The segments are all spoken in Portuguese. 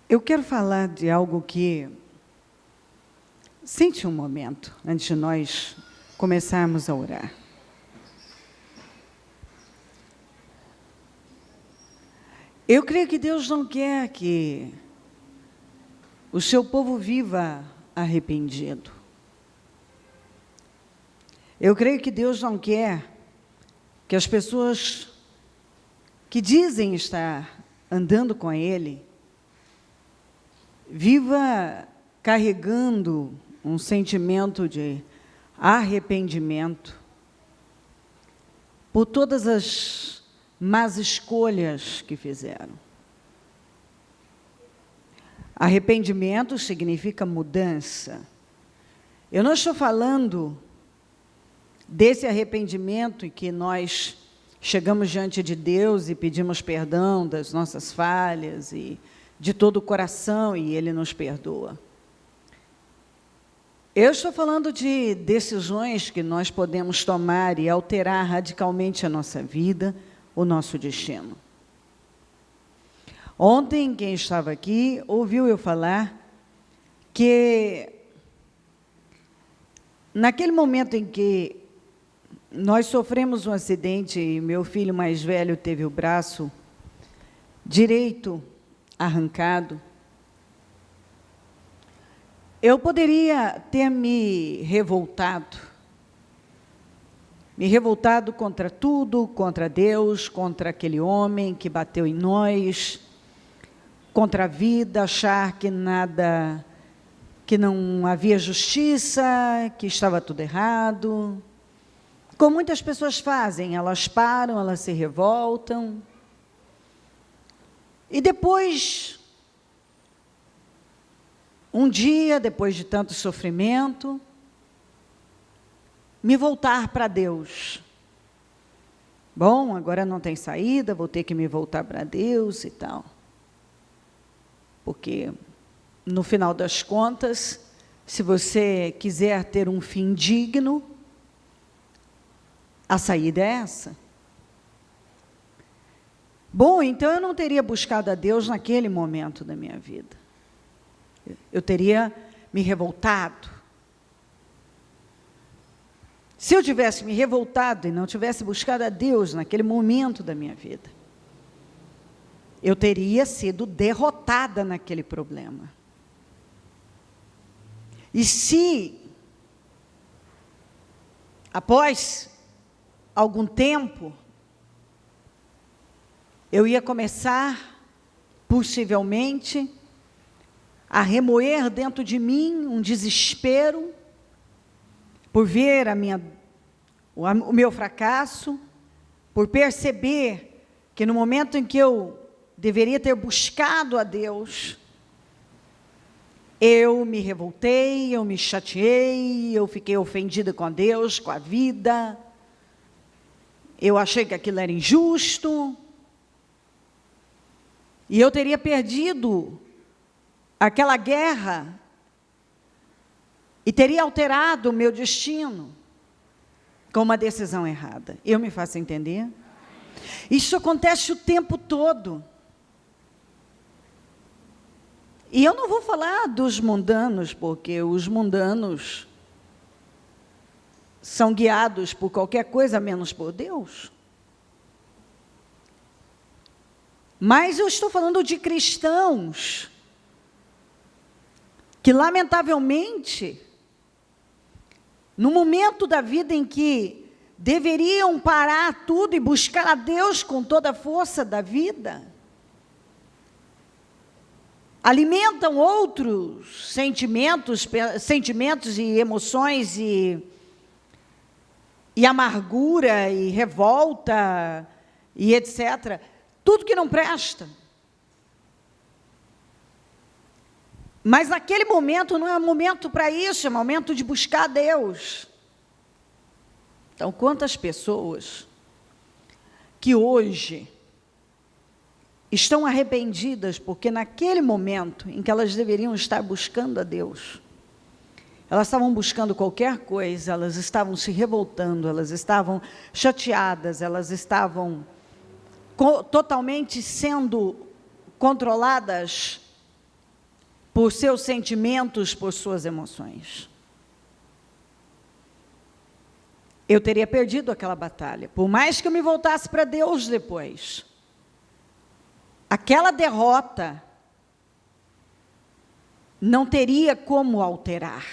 Eu quero falar de algo que... Sente um momento, antes de nós começarmos a orar. Eu creio que Deus não quer que o seu povo viva arrependido. Eu creio que Deus não quer que as pessoas que dizem estar andando com Ele viva carregando um sentimento de arrependimento por todas as más escolhas que fizeram. Arrependimento significa mudança. Eu não estou falando desse arrependimento em que nós chegamos diante de Deus e pedimos perdão das nossas falhas e de todo o coração e Ele nos perdoa. Eu estou falando de decisões que nós podemos tomar e alterar radicalmente a nossa vida, o nosso destino. Ontem, quem estava aqui, ouviu eu falar que, naquele momento em que nós sofremos um acidente e meu filho mais velho teve o braço direito arrancado, eu poderia ter me revoltado contra tudo, contra Deus, contra aquele homem que bateu em nós, contra a vida, achar que nada, que não havia justiça, que estava tudo errado. Como muitas pessoas fazem, elas param, elas se revoltam. E depois, um dia, depois de tanto sofrimento, me voltar para Deus. Bom, agora não tem saída, vou ter que me voltar para Deus e tal. Porque, no final das contas, se você quiser ter um fim digno, a saída é essa. Bom, então eu não teria buscado a Deus naquele momento da minha vida. Eu teria me revoltado. Se eu tivesse me revoltado e não tivesse buscado a Deus naquele momento da minha vida, eu teria sido derrotada naquele problema. E se, após algum tempo, eu ia começar, possivelmente, a remoer dentro de mim um desespero por ver o meu fracasso, por perceber que no momento em que eu deveria ter buscado a Deus, eu me revoltei, eu me chateei, eu fiquei ofendida com Deus, com a vida, eu achei que aquilo era injusto, e eu teria perdido aquela guerra e teria alterado o meu destino com uma decisão errada. Eu me faço entender? Isso acontece o tempo todo. E eu não vou falar dos mundanos, porque os mundanos são guiados por qualquer coisa menos por Deus. Mas eu estou falando de cristãos que, lamentavelmente, no momento da vida em que deveriam parar tudo e buscar a Deus com toda a força da vida, alimentam outros sentimentos e emoções e amargura e revolta e etc. Tudo que não presta. Mas naquele momento não é momento para isso, é momento de buscar a Deus. Então, quantas pessoas que hoje estão arrependidas porque naquele momento em que elas deveriam estar buscando a Deus, elas estavam buscando qualquer coisa, elas estavam se revoltando, elas estavam chateadas, elas estavam totalmente sendo controladas por seus sentimentos, por suas emoções. Eu teria perdido aquela batalha, por mais que eu me voltasse para Deus depois. Aquela derrota não teria como alterar.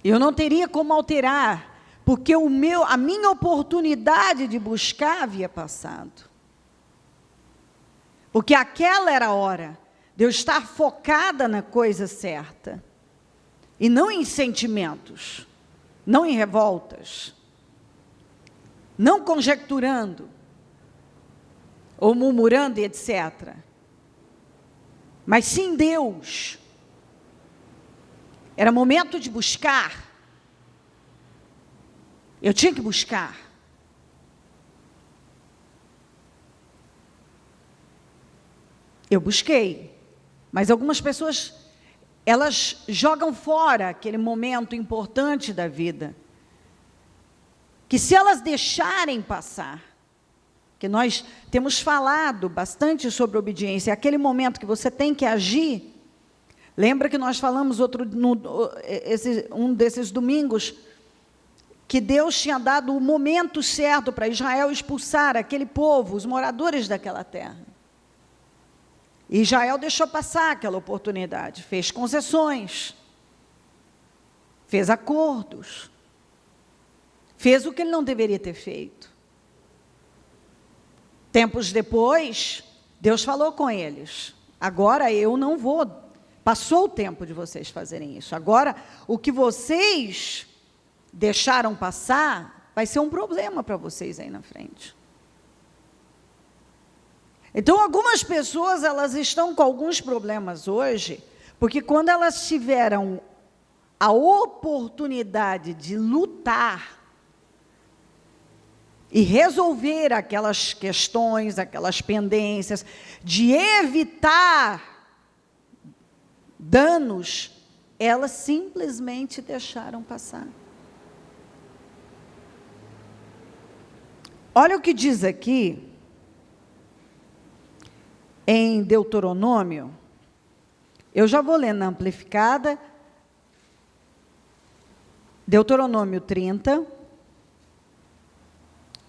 Eu não teria como alterar, porque a minha oportunidade de buscar havia passado. Porque aquela era a hora de eu estar focada na coisa certa. E não em sentimentos, não em revoltas, não conjecturando, ou murmurando e etc. Mas sim Deus. Era momento de buscar. Eu tinha que buscar. Eu busquei. Mas algumas pessoas, elas jogam fora aquele momento importante da vida. Que se elas deixarem passar, que nós temos falado bastante sobre obediência, aquele momento que você tem que agir. Lembra que nós falamos um desses domingos, que Deus tinha dado o momento certo para Israel expulsar aquele povo, os moradores daquela terra. E Israel deixou passar aquela oportunidade, fez concessões, fez acordos, fez o que ele não deveria ter feito. Tempos depois, Deus falou com eles, agora eu não vou, passou o tempo de vocês fazerem isso, agora o que vocês deixaram passar, vai ser um problema para vocês aí na frente. Então, algumas pessoas, elas estão com alguns problemas hoje, porque quando elas tiveram a oportunidade de lutar, e resolver aquelas questões, aquelas pendências, de evitar danos, elas simplesmente deixaram passar. Olha o que diz aqui, em Deuteronômio, eu já vou ler na amplificada, Deuteronômio 30,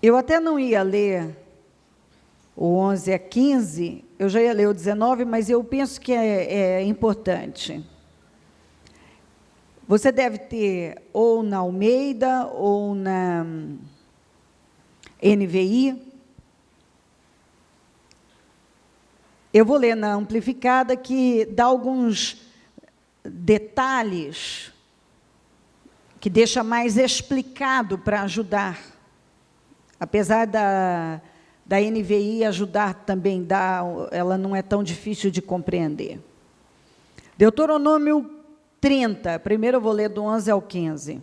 eu até não ia ler o 11 a 15, eu já ia ler o 19, mas eu penso que é importante. Você deve ter ou na Almeida ou na NVI. Eu vou ler na amplificada, que dá alguns detalhes que deixa mais explicado para ajudar. Apesar da NVI ajudar também, ela não é tão difícil de compreender. Deuteronômio 30, primeiro eu vou ler do 11 ao 15.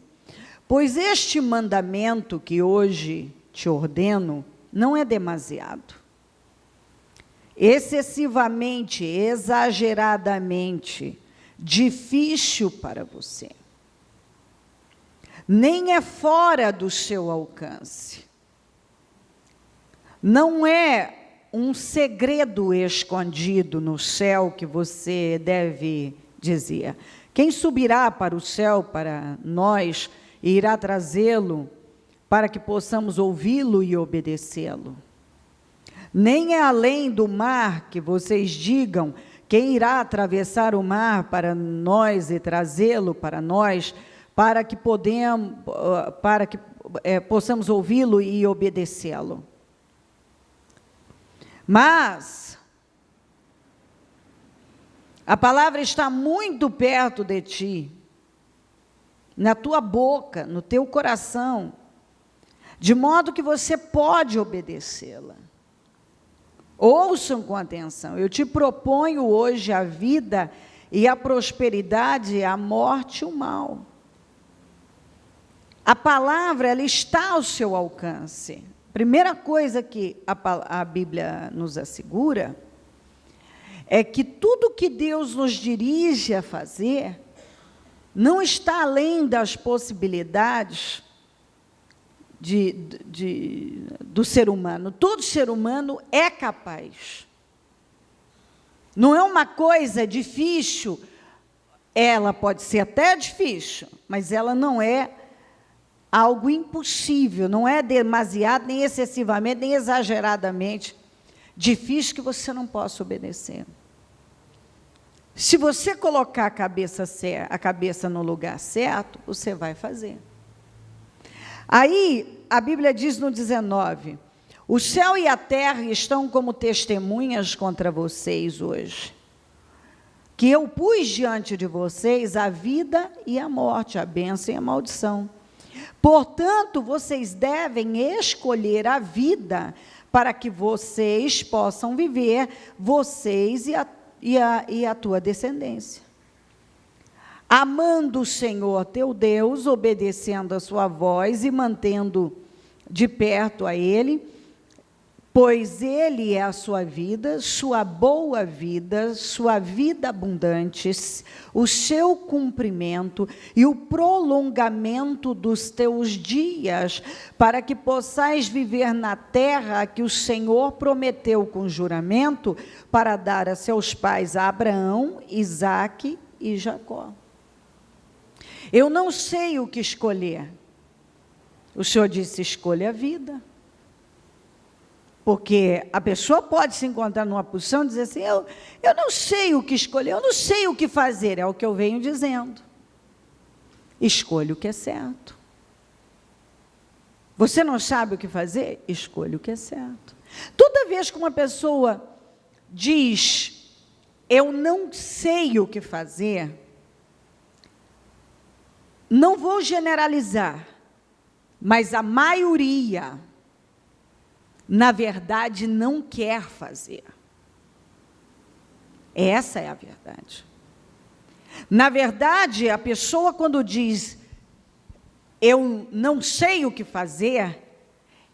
Pois este mandamento que hoje te ordeno não é demasiado, excessivamente, exageradamente difícil para você, nem é fora do seu alcance. Não é um segredo escondido no céu que você deve dizer. Quem subirá para o céu para nós e irá trazê-lo para que possamos ouvi-lo e obedecê-lo? Nem é além do mar que vocês digam, quem irá atravessar o mar para nós e trazê-lo para nós, para que possamos ouvi-lo e obedecê-lo. Mas a palavra está muito perto de ti, na tua boca, no teu coração, de modo que você pode obedecê-la. Ouçam com atenção, eu te proponho hoje a vida e a prosperidade, a morte e o mal. A palavra, ela está ao seu alcance. Primeira coisa que a Bíblia nos assegura é que tudo que Deus nos dirige a fazer não está além das possibilidades do ser humano. Todo ser humano é capaz. Não é uma coisa difícil, ela pode ser até difícil, mas ela não é algo impossível, não é demasiado, nem excessivamente, nem exageradamente difícil que você não possa obedecer. Se você colocar a cabeça no lugar certo, você vai fazer. Aí, a Bíblia diz no 19, o céu e a terra estão como testemunhas contra vocês hoje, que eu pus diante de vocês a vida e a morte, a bênção e a maldição. Portanto, vocês devem escolher a vida para que vocês possam viver, vocês e a tua descendência. Amando o Senhor teu Deus, obedecendo a sua voz e mantendo de perto a Ele, pois Ele é a sua vida, sua boa vida, sua vida abundante, o seu cumprimento e o prolongamento dos teus dias, para que possais viver na terra que o Senhor prometeu com juramento para dar a seus pais a Abraão, Isaque e Jacó. Eu não sei o que escolher. O Senhor disse, escolha a vida. Porque a pessoa pode se encontrar numa posição e dizer assim, eu não sei o que escolher, eu não sei o que fazer, é o que eu venho dizendo. Escolha o que é certo. Você não sabe o que fazer? Escolha o que é certo. Toda vez que uma pessoa diz, eu não sei o que fazer, não vou generalizar, mas a maioria, na verdade, não quer fazer. Essa é a verdade. Na verdade, a pessoa quando diz, eu não sei o que fazer,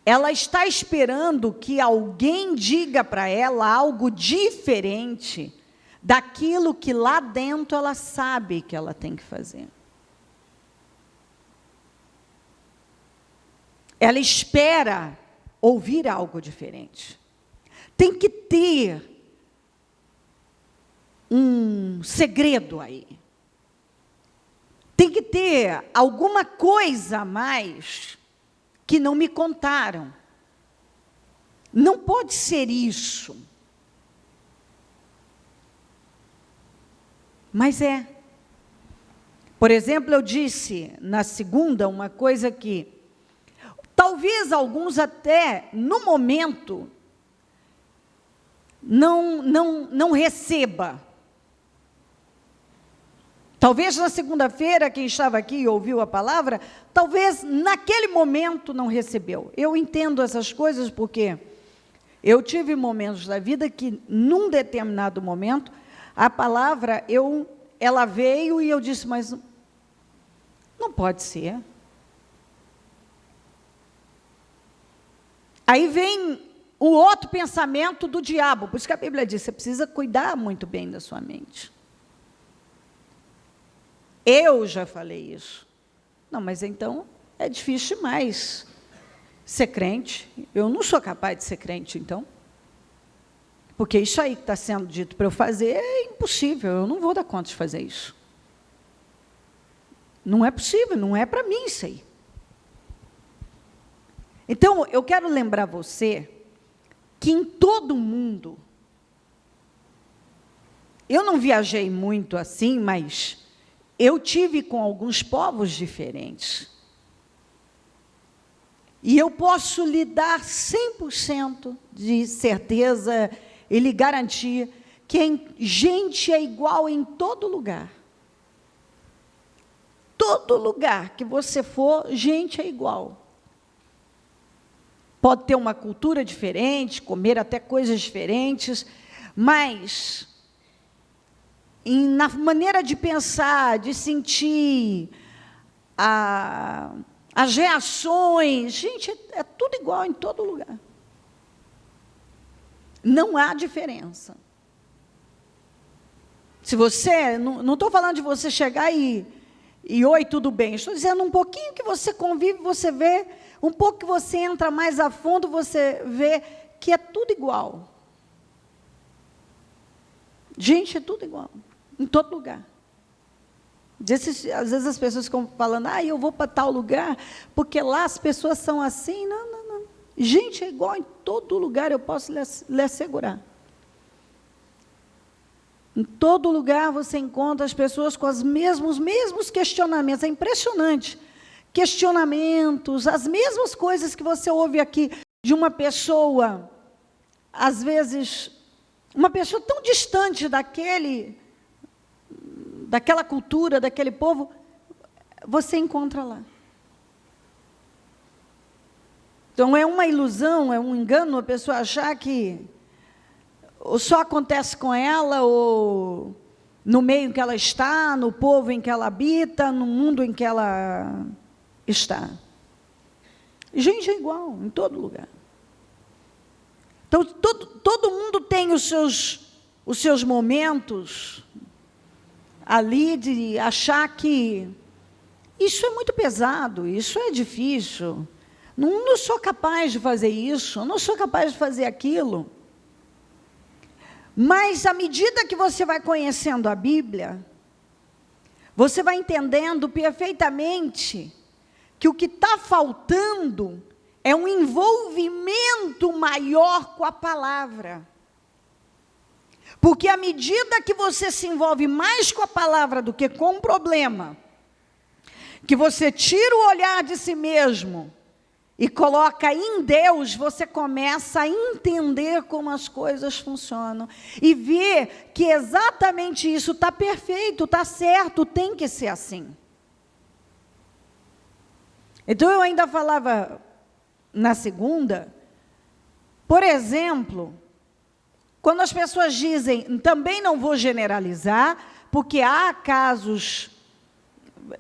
ela está esperando que alguém diga para ela algo diferente daquilo que lá dentro ela sabe que ela tem que fazer. Ela espera ouvir algo diferente. Tem que ter um segredo aí. Tem que ter alguma coisa a mais que não me contaram. Não pode ser isso. Mas é. Por exemplo, eu disse na segunda uma coisa que talvez alguns até, no momento, não receba. Talvez na segunda-feira, quem estava aqui e ouviu a palavra, talvez naquele momento não recebeu. Eu entendo essas coisas porque eu tive momentos da vida que, num determinado momento, a palavra, ela veio e eu disse, mas não pode ser. Aí vem o outro pensamento do diabo, por isso que a Bíblia diz, você precisa cuidar muito bem da sua mente. Eu já falei isso. Não, mas então é difícil demais ser crente. Eu não sou capaz de ser crente, então. Porque isso aí que está sendo dito para eu fazer é impossível, eu não vou dar conta de fazer isso. Não é possível, não é para mim isso aí. Então, eu quero lembrar você que em todo mundo, eu não viajei muito assim, mas eu tive com alguns povos diferentes. E eu posso lhe dar 100% de certeza e lhe garantir que gente é igual em todo lugar. Todo lugar que você for, gente é igual. Pode ter uma cultura diferente, comer até coisas diferentes, mas na maneira de pensar, de sentir, as reações, gente, é tudo igual em todo lugar. Não há diferença. Se você, não estou falando de você chegar e oi, tudo bem, estou dizendo um pouquinho que você convive, você vê, um pouco que você entra mais a fundo, você vê que é tudo igual. Gente, é tudo igual, em todo lugar. Às vezes as pessoas ficam falando, eu vou para tal lugar, porque lá as pessoas são assim. Não, não, não. Gente, é igual em todo lugar, eu posso lhe assegurar. Em todo lugar você encontra as pessoas com os mesmos questionamentos. É impressionante. Questionamentos, as mesmas coisas que você ouve aqui de uma pessoa, às vezes, uma pessoa tão distante daquela cultura, daquele povo, você encontra lá. Então, é uma ilusão, é um engano a pessoa achar que só acontece com ela, ou no meio em que ela está, no povo em que ela habita, no mundo em que ela está. Gente, é igual, em todo lugar. Então, todo mundo tem os seus momentos ali de achar que isso é muito pesado, isso é difícil, não sou capaz de fazer isso, não sou capaz de fazer aquilo. Mas, à medida que você vai conhecendo a Bíblia, você vai entendendo perfeitamente que o que está faltando é um envolvimento maior com a palavra. Porque à medida que você se envolve mais com a palavra do que com o problema, que você tira o olhar de si mesmo e coloca em Deus, você começa a entender como as coisas funcionam e ver que exatamente isso está perfeito, está certo, tem que ser assim. Então, eu ainda falava na segunda, por exemplo, quando as pessoas dizem, também não vou generalizar, porque há casos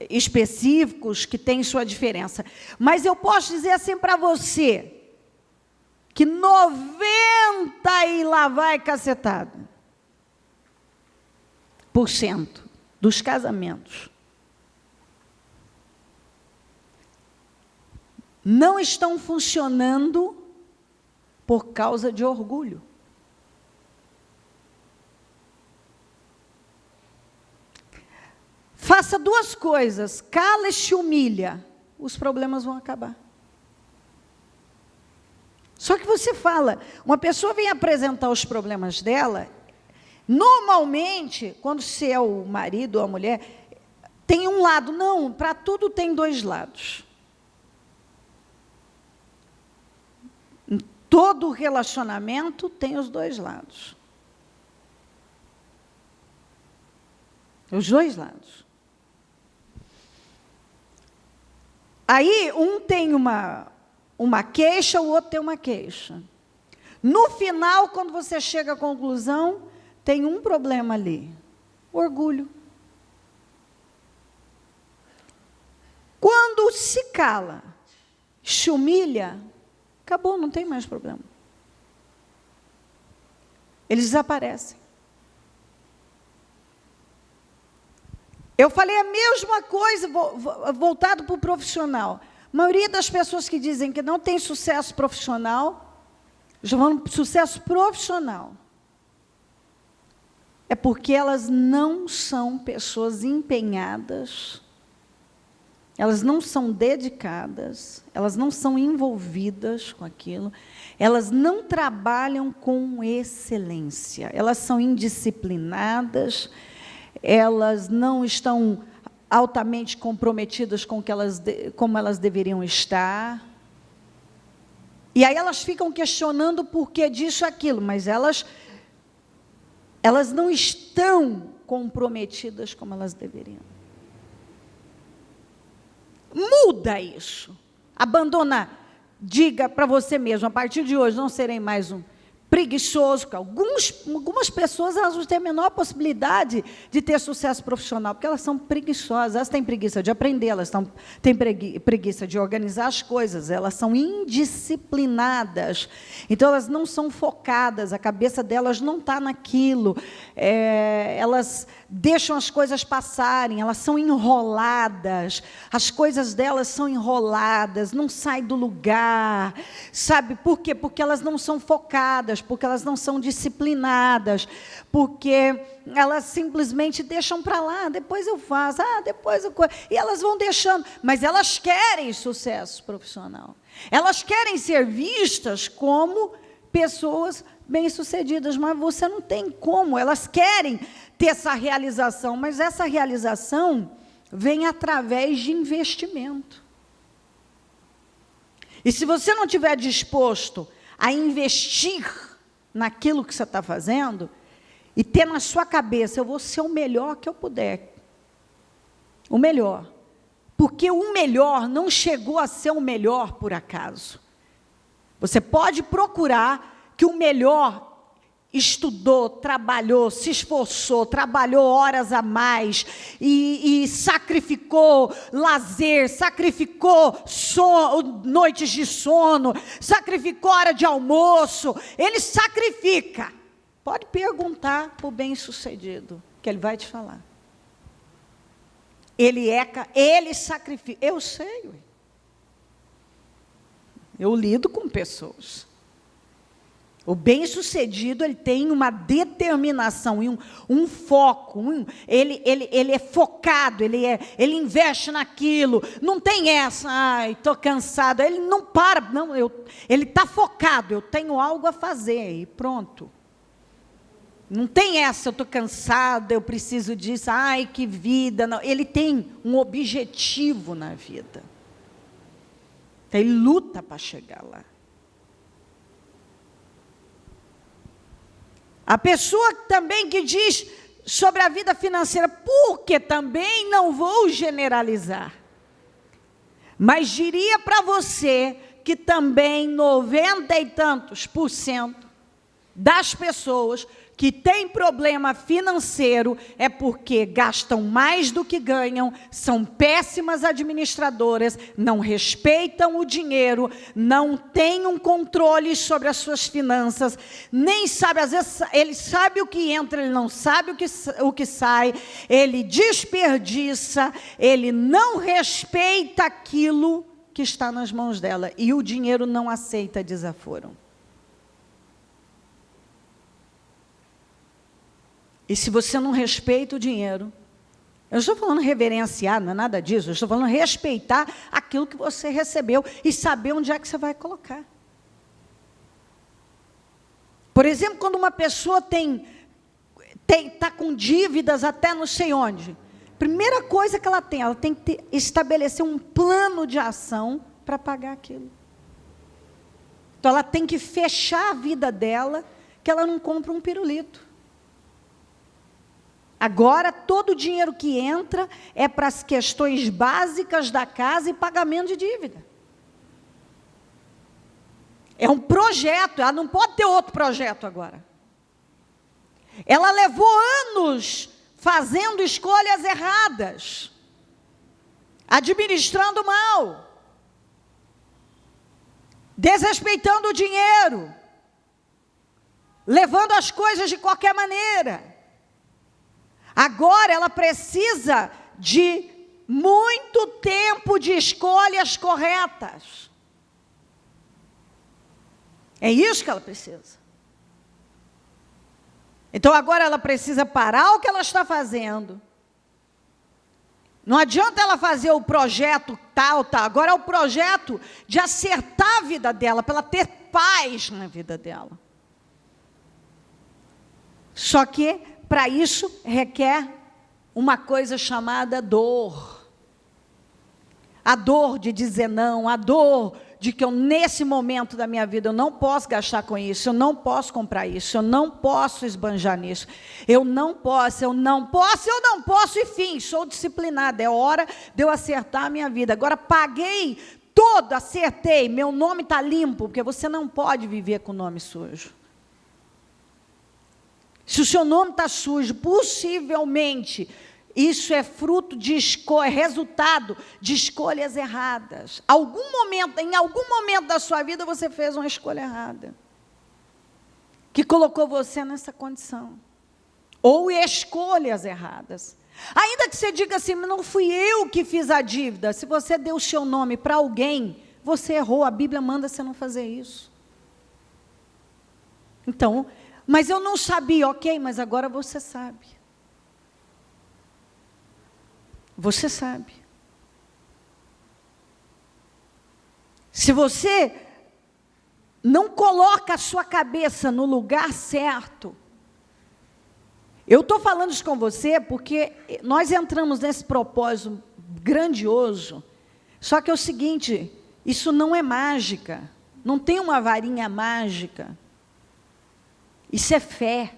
específicos que têm sua diferença, mas eu posso dizer assim para você, que 90 e lá vai cacetada % dos casamentos não estão funcionando por causa de orgulho. Faça duas coisas, cala e se humilha, os problemas vão acabar. Só que você fala, uma pessoa vem apresentar os problemas dela, normalmente, quando você é o marido ou a mulher, tem um lado, não, para tudo tem dois lados. Em todo relacionamento tem os dois lados. Os dois lados. Aí, um tem uma queixa, o outro tem uma queixa. No final, quando você chega à conclusão, tem um problema ali, orgulho. Quando se cala, se humilha, acabou, não tem mais problema. Eles desaparecem. Eu falei a mesma coisa, voltado para o profissional. A maioria das pessoas que dizem que não tem sucesso profissional, já vão para sucesso profissional, é porque elas não são pessoas empenhadas, elas não são dedicadas, elas não são envolvidas com aquilo, elas não trabalham com excelência, elas são indisciplinadas, elas não estão altamente comprometidas com como elas deveriam estar. E aí elas ficam questionando o porquê disso, aquilo, mas elas não estão comprometidas como elas deveriam. Muda isso. Abandona. Diga para você mesmo, a partir de hoje não serei mais um preguiçoso, porque algumas pessoas elas não têm a menor possibilidade de ter sucesso profissional, porque elas são preguiçosas, elas têm preguiça de aprender, elas têm preguiça de organizar as coisas, elas são indisciplinadas, então elas não são focadas, a cabeça delas não está naquilo, elas deixam as coisas passarem, elas são enroladas, as coisas delas são enroladas, não saem do lugar, sabe por quê? Porque elas não são focadas, porque elas não são disciplinadas, porque elas simplesmente deixam para lá, depois eu faço, depois eu... E elas vão deixando, mas elas querem sucesso profissional. Elas querem ser vistas como pessoas bem-sucedidas, mas você não tem como. Elas querem ter essa realização, mas essa realização vem através de investimento. E se você não estiver disposto a investir naquilo que você está fazendo, e ter na sua cabeça, eu vou ser o melhor que eu puder. O melhor. Porque o melhor não chegou a ser o melhor por acaso. Você pode procurar que o melhor estudou, trabalhou, se esforçou, trabalhou horas a mais e sacrificou lazer, sacrificou noites de sono, sacrificou hora de almoço. Ele sacrifica. Pode perguntar para o bem-sucedido, que ele vai te falar. Ele sacrifica. Eu sei. Eu lido com pessoas. O bem-sucedido, ele tem uma determinação e um foco. Ele é focado, ele investe naquilo. Não tem essa, estou cansado. Ele não para, não. Ele está focado, eu tenho algo a fazer e pronto. Não tem essa, eu estou cansado, eu preciso disso. Que vida. Não. Ele tem um objetivo na vida. Então, ele luta para chegar lá. A pessoa também que diz sobre a vida financeira, porque também não vou generalizar, mas diria para você que também 90 e tantos % das pessoas que têm problema financeiro é porque gastam mais do que ganham, são péssimas administradoras, não respeitam o dinheiro, não têm um controle sobre as suas finanças, nem sabe, às vezes ele sabe o que entra, ele não sabe o que sai, ele desperdiça, ele não respeita aquilo que está nas mãos dela, e o dinheiro não aceita desaforo. E se você não respeita o dinheiro, eu não estou falando reverenciar, não é nada disso, eu estou falando respeitar aquilo que você recebeu e saber onde é que você vai colocar. Por exemplo, quando uma pessoa está com dívidas até não sei onde, primeira coisa que ela tem que estabelecer um plano de ação para pagar aquilo. Então, ela tem que fechar a vida dela, que ela não compra um pirulito. Agora, todo o dinheiro que entra é para as questões básicas da casa e pagamento de dívida. É um projeto, ela não pode ter outro projeto agora. Ela levou anos fazendo escolhas erradas, administrando mal, desrespeitando o dinheiro, levando as coisas de qualquer maneira. Agora ela precisa de muito tempo de escolhas corretas. É isso que ela precisa. Então agora ela precisa parar o que ela está fazendo. Não adianta ela fazer o projeto tal. Agora é o projeto de acertar a vida dela, para ela ter paz na vida dela. Só que para isso, requer uma coisa chamada dor. A dor de dizer não, a dor de que eu, nesse momento da minha vida, eu não posso gastar com isso, eu não posso comprar isso, eu não posso esbanjar nisso, eu não posso, e fim, sou disciplinada, é hora de eu acertar a minha vida. Agora, paguei todo, acertei, meu nome está limpo, porque você não pode viver com o nome sujo. Se o seu nome está sujo, possivelmente, isso é fruto de resultado de escolhas erradas. Em algum momento da sua vida, você fez uma escolha errada, que colocou você nessa condição. Ou escolhas erradas. Ainda que você diga assim, não fui eu que fiz a dívida. Se você deu o seu nome para alguém, você errou. A Bíblia manda você não fazer isso. Então, mas eu não sabia, ok, mas agora você sabe. Você sabe. Se você não coloca a sua cabeça no lugar certo, eu estou falando isso com você porque nós entramos nesse propósito grandioso, só que é o seguinte, isso não é mágica, não tem uma varinha mágica, isso é fé.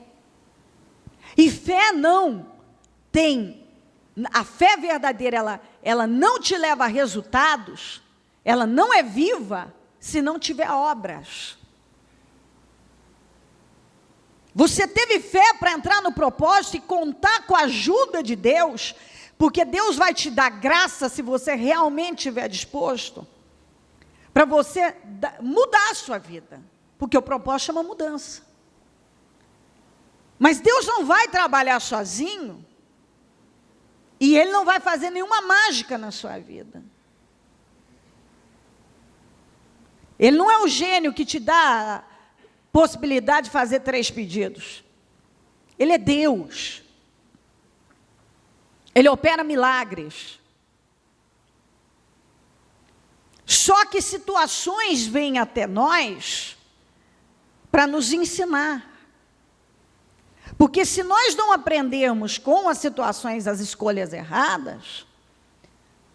E fé não tem, a fé verdadeira, ela não te leva a resultados, ela não é viva se não tiver obras. Você teve fé para entrar no propósito e contar com a ajuda de Deus, porque Deus vai te dar graça se você realmente estiver disposto, para você mudar a sua vida, porque o propósito é uma mudança. Mas Deus não vai trabalhar sozinho, e Ele não vai fazer nenhuma mágica na sua vida. Ele não é um gênio que te dá a possibilidade de fazer 3 pedidos. Ele é Deus. Ele opera milagres. Só que situações vêm até nós para nos ensinar. Porque se nós não aprendermos com as situações as escolhas erradas,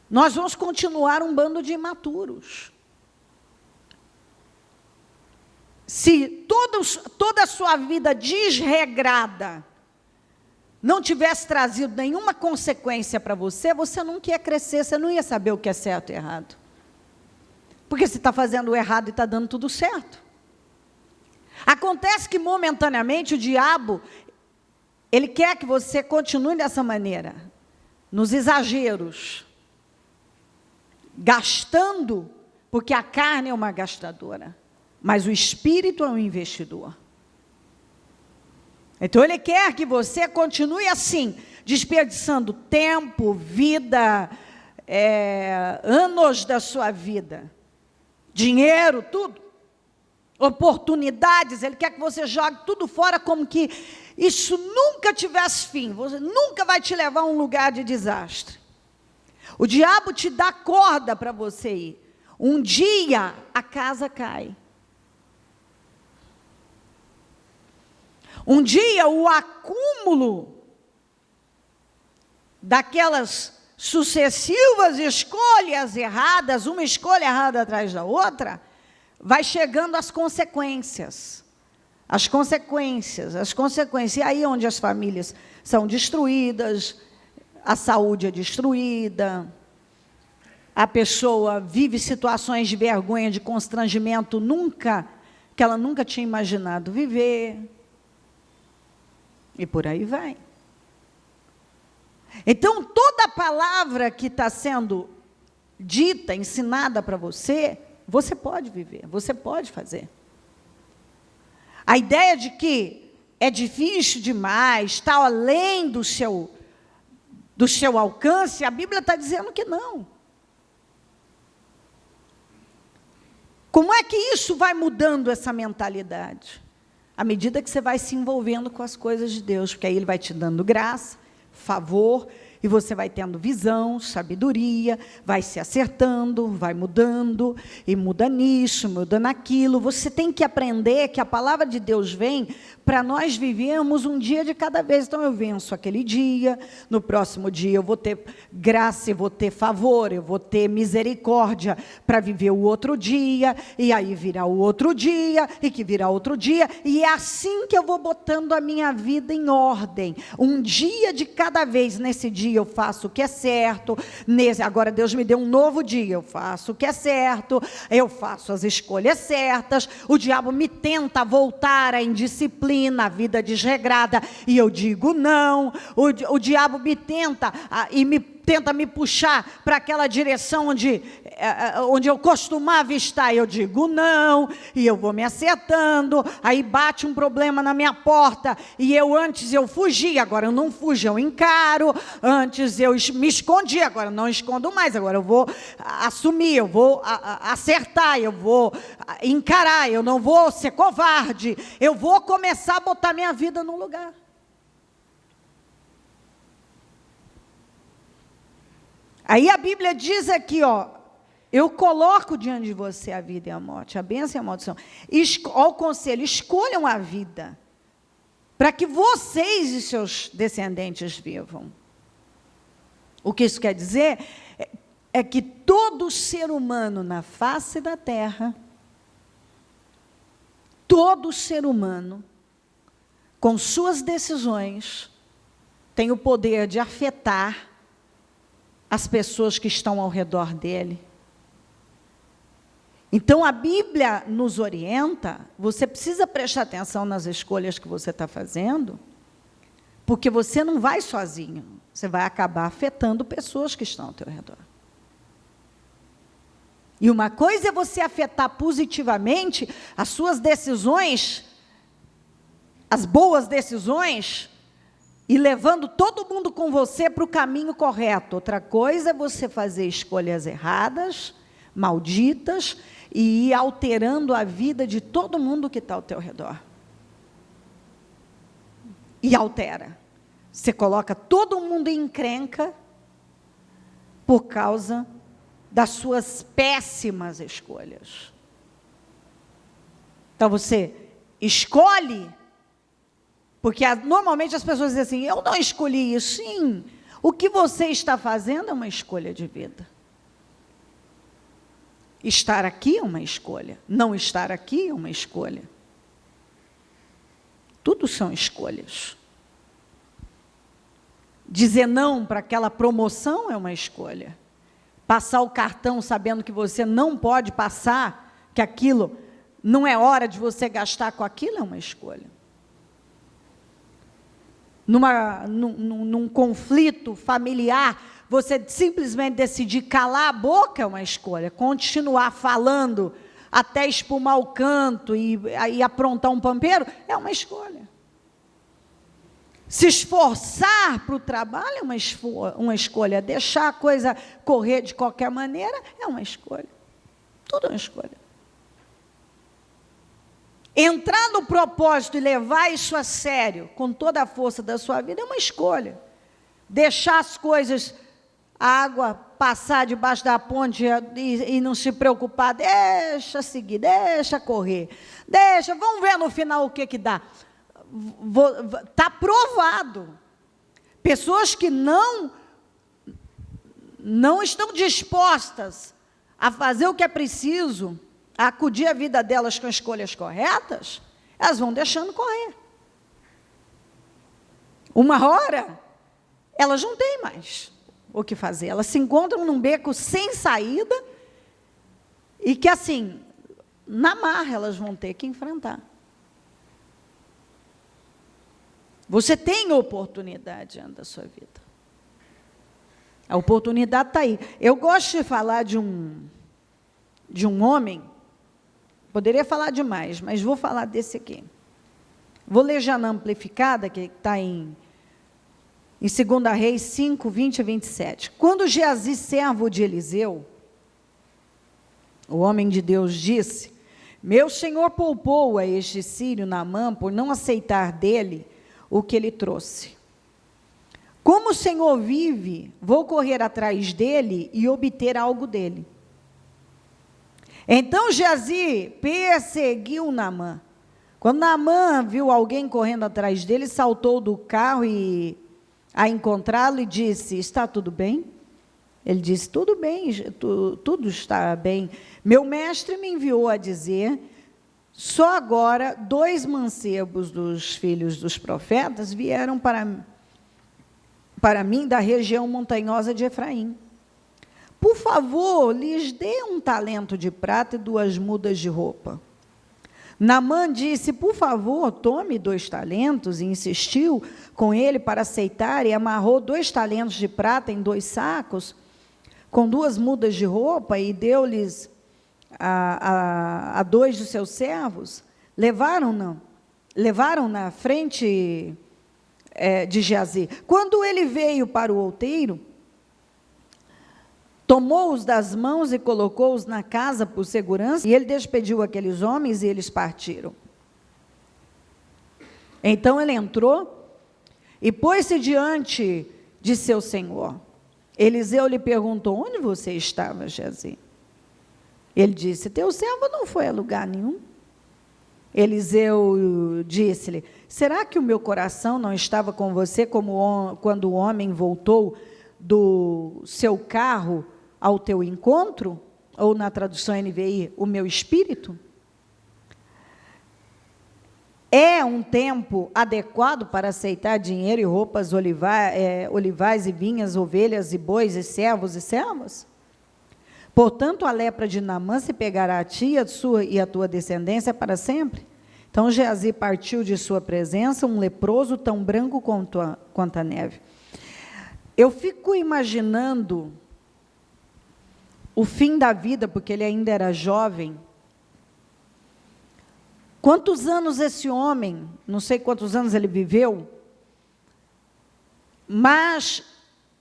nós vamos continuar um bando de imaturos. Se toda a sua vida desregrada não tivesse trazido nenhuma consequência para você, você não ia crescer, você não ia saber o que é certo e errado. Porque você está fazendo o errado e está dando tudo certo. Acontece que momentaneamente o diabo, ele quer que você continue dessa maneira, nos exageros, gastando, porque a carne é uma gastadora, mas o espírito é um investidor. Então ele quer que você continue assim, desperdiçando tempo, vida, anos da sua vida, dinheiro, tudo, oportunidades, ele quer que você jogue tudo fora como que isso nunca tivesse fim, você nunca vai te levar a um lugar de desastre. O diabo te dá corda para você ir. Um dia a casa cai. Um dia o acúmulo daquelas sucessivas escolhas erradas, uma escolha errada atrás da outra, vai chegando às consequências. As consequências. E aí onde as famílias são destruídas, a saúde é destruída, a pessoa vive situações de vergonha, de constrangimento que ela nunca tinha imaginado viver. E por aí vai. Então, toda a palavra que está sendo dita, ensinada para você, você pode viver, você pode fazer. A ideia de que é difícil demais, está além do seu alcance, a Bíblia está dizendo que não. Como é que isso vai mudando essa mentalidade? À medida que você vai se envolvendo com as coisas de Deus, porque aí Ele vai te dando graça, favor, e você vai tendo visão, sabedoria, vai se acertando, vai mudando, e muda nisso, muda naquilo. Você tem que aprender que a palavra de Deus vem para nós vivermos um dia de cada vez. Então, eu venço aquele dia, no próximo dia eu vou ter graça, eu vou ter favor, eu vou ter misericórdia para viver o outro dia, e aí virá o outro dia, e que virá outro dia, e é assim que eu vou botando a minha vida em ordem. Um dia de cada vez. Nesse dia eu faço o que é certo, agora Deus me deu um novo dia, eu faço o que é certo, eu faço as escolhas certas, o diabo me tenta voltar à indisciplina, à vida desregrada, e eu digo não, o diabo me tenta e me tenta me puxar para aquela direção onde eu costumava estar. Eu digo não, e eu vou me acertando, aí bate um problema na minha porta, e antes eu fugia, agora eu não fujo, eu encaro. Antes eu me escondia, agora eu não escondo mais, agora eu vou assumir, eu vou acertar, eu vou encarar, eu não vou ser covarde, eu vou começar a botar minha vida no lugar. Aí a Bíblia diz aqui, eu coloco diante de você a vida e a morte, a bênção e a maldição. Olha o conselho, escolham a vida, para que vocês e seus descendentes vivam. O que isso quer dizer é que todo ser humano na face da terra, todo ser humano, com suas decisões, tem o poder de afetar as pessoas que estão ao redor dele. Então, a Bíblia nos orienta, você precisa prestar atenção nas escolhas que você está fazendo, porque você não vai sozinho, você vai acabar afetando pessoas que estão ao teu redor. E uma coisa é você afetar positivamente as suas decisões, as boas decisões, e levando todo mundo com você para o caminho correto. Outra coisa é você fazer escolhas erradas, malditas, e ir alterando a vida de todo mundo que está ao teu redor. E altera. Você coloca todo mundo em encrenca por causa das suas péssimas escolhas. Então você escolhe, porque normalmente as pessoas dizem assim, eu não escolhi isso. Sim, o que você está fazendo é uma escolha de vida. Estar aqui é uma escolha, não estar aqui é uma escolha. Tudo são escolhas. Dizer não para aquela promoção é uma escolha. Passar o cartão sabendo que você não pode passar, que aquilo não é hora de você gastar com aquilo, é uma escolha. Num conflito familiar, você simplesmente decidir calar a boca é uma escolha. Continuar falando até espumar o canto e aprontar um pampeiro é uma escolha. Se esforçar para o trabalho é uma escolha. Deixar a coisa correr de qualquer maneira é uma escolha. Tudo é uma escolha. Entrar no propósito e levar isso a sério, com toda a força da sua vida, é uma escolha. Deixar as coisas, a água passar debaixo da ponte e não se preocupar, deixa seguir, deixa correr, vamos ver no final o que dá. Está provado. Pessoas que não estão dispostas a fazer o que é preciso, a acudir a vida delas com escolhas corretas, elas vão deixando correr. Uma hora, elas não têm mais o que fazer. Elas se encontram num beco sem saída e que, assim, na marra elas vão ter que enfrentar. Você tem oportunidade diante da sua vida. A oportunidade está aí. Eu gosto de falar de um homem, poderia falar demais, mas vou falar desse aqui. Vou ler já na amplificada, que está em 2 Reis 5, 20 a 27. Quando Geazi, servo de Eliseu, o homem de Deus, disse, meu senhor poupou a este sírio Naamã por não aceitar dele o que ele trouxe. Como o Senhor vive, vou correr atrás dele e obter algo dele. Então Geazi perseguiu Naamã. Quando Naamã viu alguém correndo atrás dele, saltou do carro a encontrá-lo e disse, está tudo bem? Ele disse, tudo bem, tudo está bem. Meu mestre me enviou a dizer, só agora 2 mancebos dos filhos dos profetas vieram para mim da região montanhosa de Efraim. Por favor, lhes dê um talento de prata e 2 mudas de roupa. Naamã disse: por favor, tome 2 talentos, e insistiu com ele para aceitar, e amarrou 2 talentos de prata em 2 sacos, com 2 mudas de roupa, e deu-lhes a 2 dos seus servos. Levaram na frente de Geazi. Quando ele veio para o outeiro, tomou-os das mãos e colocou-os na casa por segurança, e ele despediu aqueles homens e eles partiram. Então ele entrou e pôs-se diante de seu senhor. Eliseu lhe perguntou: onde você estava, Geazi? Ele disse: teu servo não foi a lugar nenhum. Eliseu disse-lhe: será que o meu coração não estava com você quando o homem voltou do seu carro ao teu encontro? Ou na tradução NVI, o meu espírito? É um tempo adequado para aceitar dinheiro e roupas, olivais e vinhas, ovelhas e bois e servos e servas? Portanto, a lepra de Naamã se pegará a ti e a tua descendência para sempre. Então Geazi partiu de sua presença, um leproso tão branco quanto a neve. Eu fico imaginando o fim da vida, porque ele ainda era jovem. Quantos anos esse homem, não sei quantos anos ele viveu, mas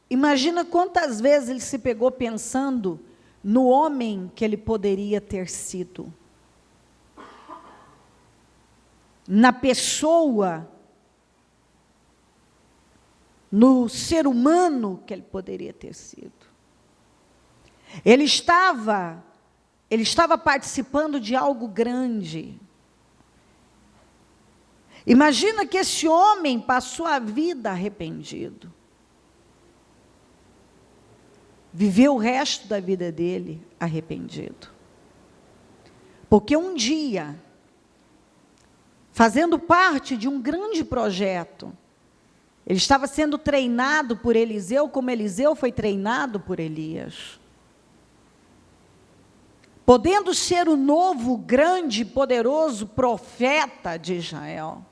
imagina quantas vezes ele se pegou pensando no homem que ele poderia ter sido, na pessoa, no ser humano que ele poderia ter sido. Ele estava participando de algo grande. Imagina que esse homem passou a vida arrependido. Viveu o resto da vida dele arrependido. Porque um dia, fazendo parte de um grande projeto, ele estava sendo treinado por Eliseu, como Eliseu foi treinado por Elias. Podendo ser o novo, grande, poderoso profeta de Israel.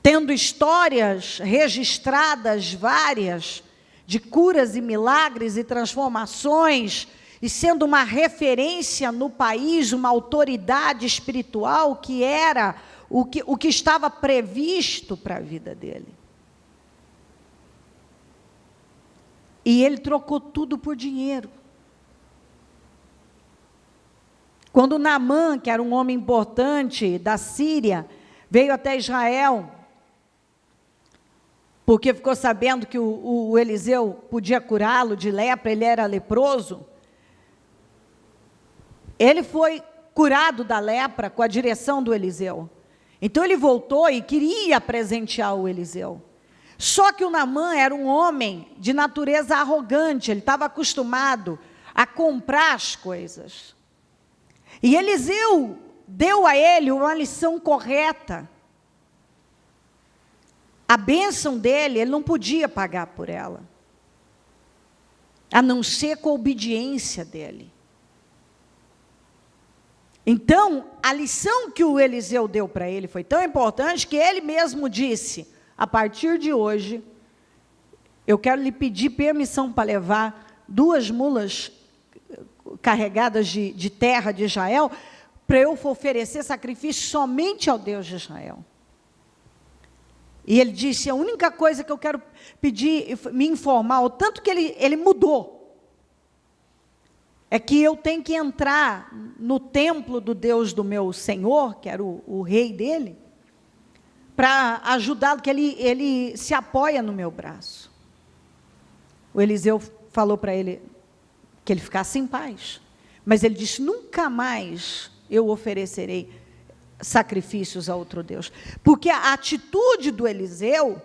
Tendo histórias registradas várias, de curas e milagres e transformações, e sendo uma referência no país, uma autoridade espiritual, que era o que estava previsto para a vida dele. E ele trocou tudo por dinheiro. Quando Naamã, que era um homem importante da Síria, veio até Israel, porque ficou sabendo que o Eliseu podia curá-lo de lepra, ele era leproso. Ele foi curado da lepra com a direção do Eliseu. Então ele voltou e queria presentear o Eliseu. Só que o Naamã era um homem de natureza arrogante, ele estava acostumado a comprar as coisas. E Eliseu deu a ele uma lição correta. A bênção dele, ele não podia pagar por ela, a não ser com a obediência dele. Então, a lição que o Eliseu deu para ele foi tão importante que ele mesmo disse: a partir de hoje, eu quero lhe pedir permissão para levar 2 mulas carregadas de terra de Israel, para eu oferecer sacrifício somente ao Deus de Israel. E ele disse: a única coisa que eu quero pedir, me informar, o tanto que ele mudou, é que eu tenho que entrar no templo do Deus do meu Senhor, que era o rei dele, para ajudá-lo, que ele se apoia no meu braço. O Eliseu falou para ele que ele ficasse em paz, mas ele disse: nunca mais eu oferecerei sacrifícios a outro Deus, porque a atitude do Eliseu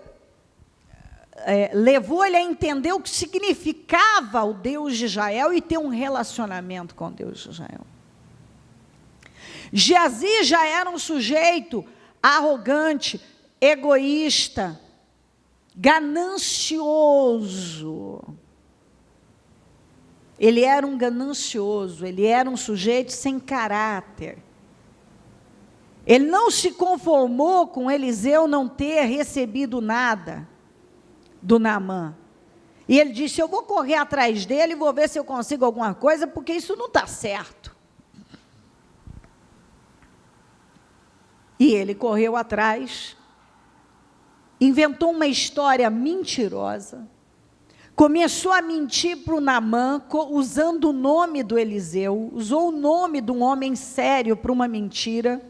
levou ele a entender o que significava o Deus de Israel e ter um relacionamento com o Deus de Israel. Geazi já era um sujeito arrogante, egoísta, ganancioso. Ele era um ganancioso, ele era um sujeito sem caráter. Ele não se conformou com Eliseu não ter recebido nada do Naamã. E ele disse: eu vou correr atrás dele e vou ver se eu consigo alguma coisa, porque isso não está certo. E ele correu atrás, inventou uma história mentirosa, começou a mentir para o Naamã, usando o nome do Eliseu, usou o nome de um homem sério para uma mentira.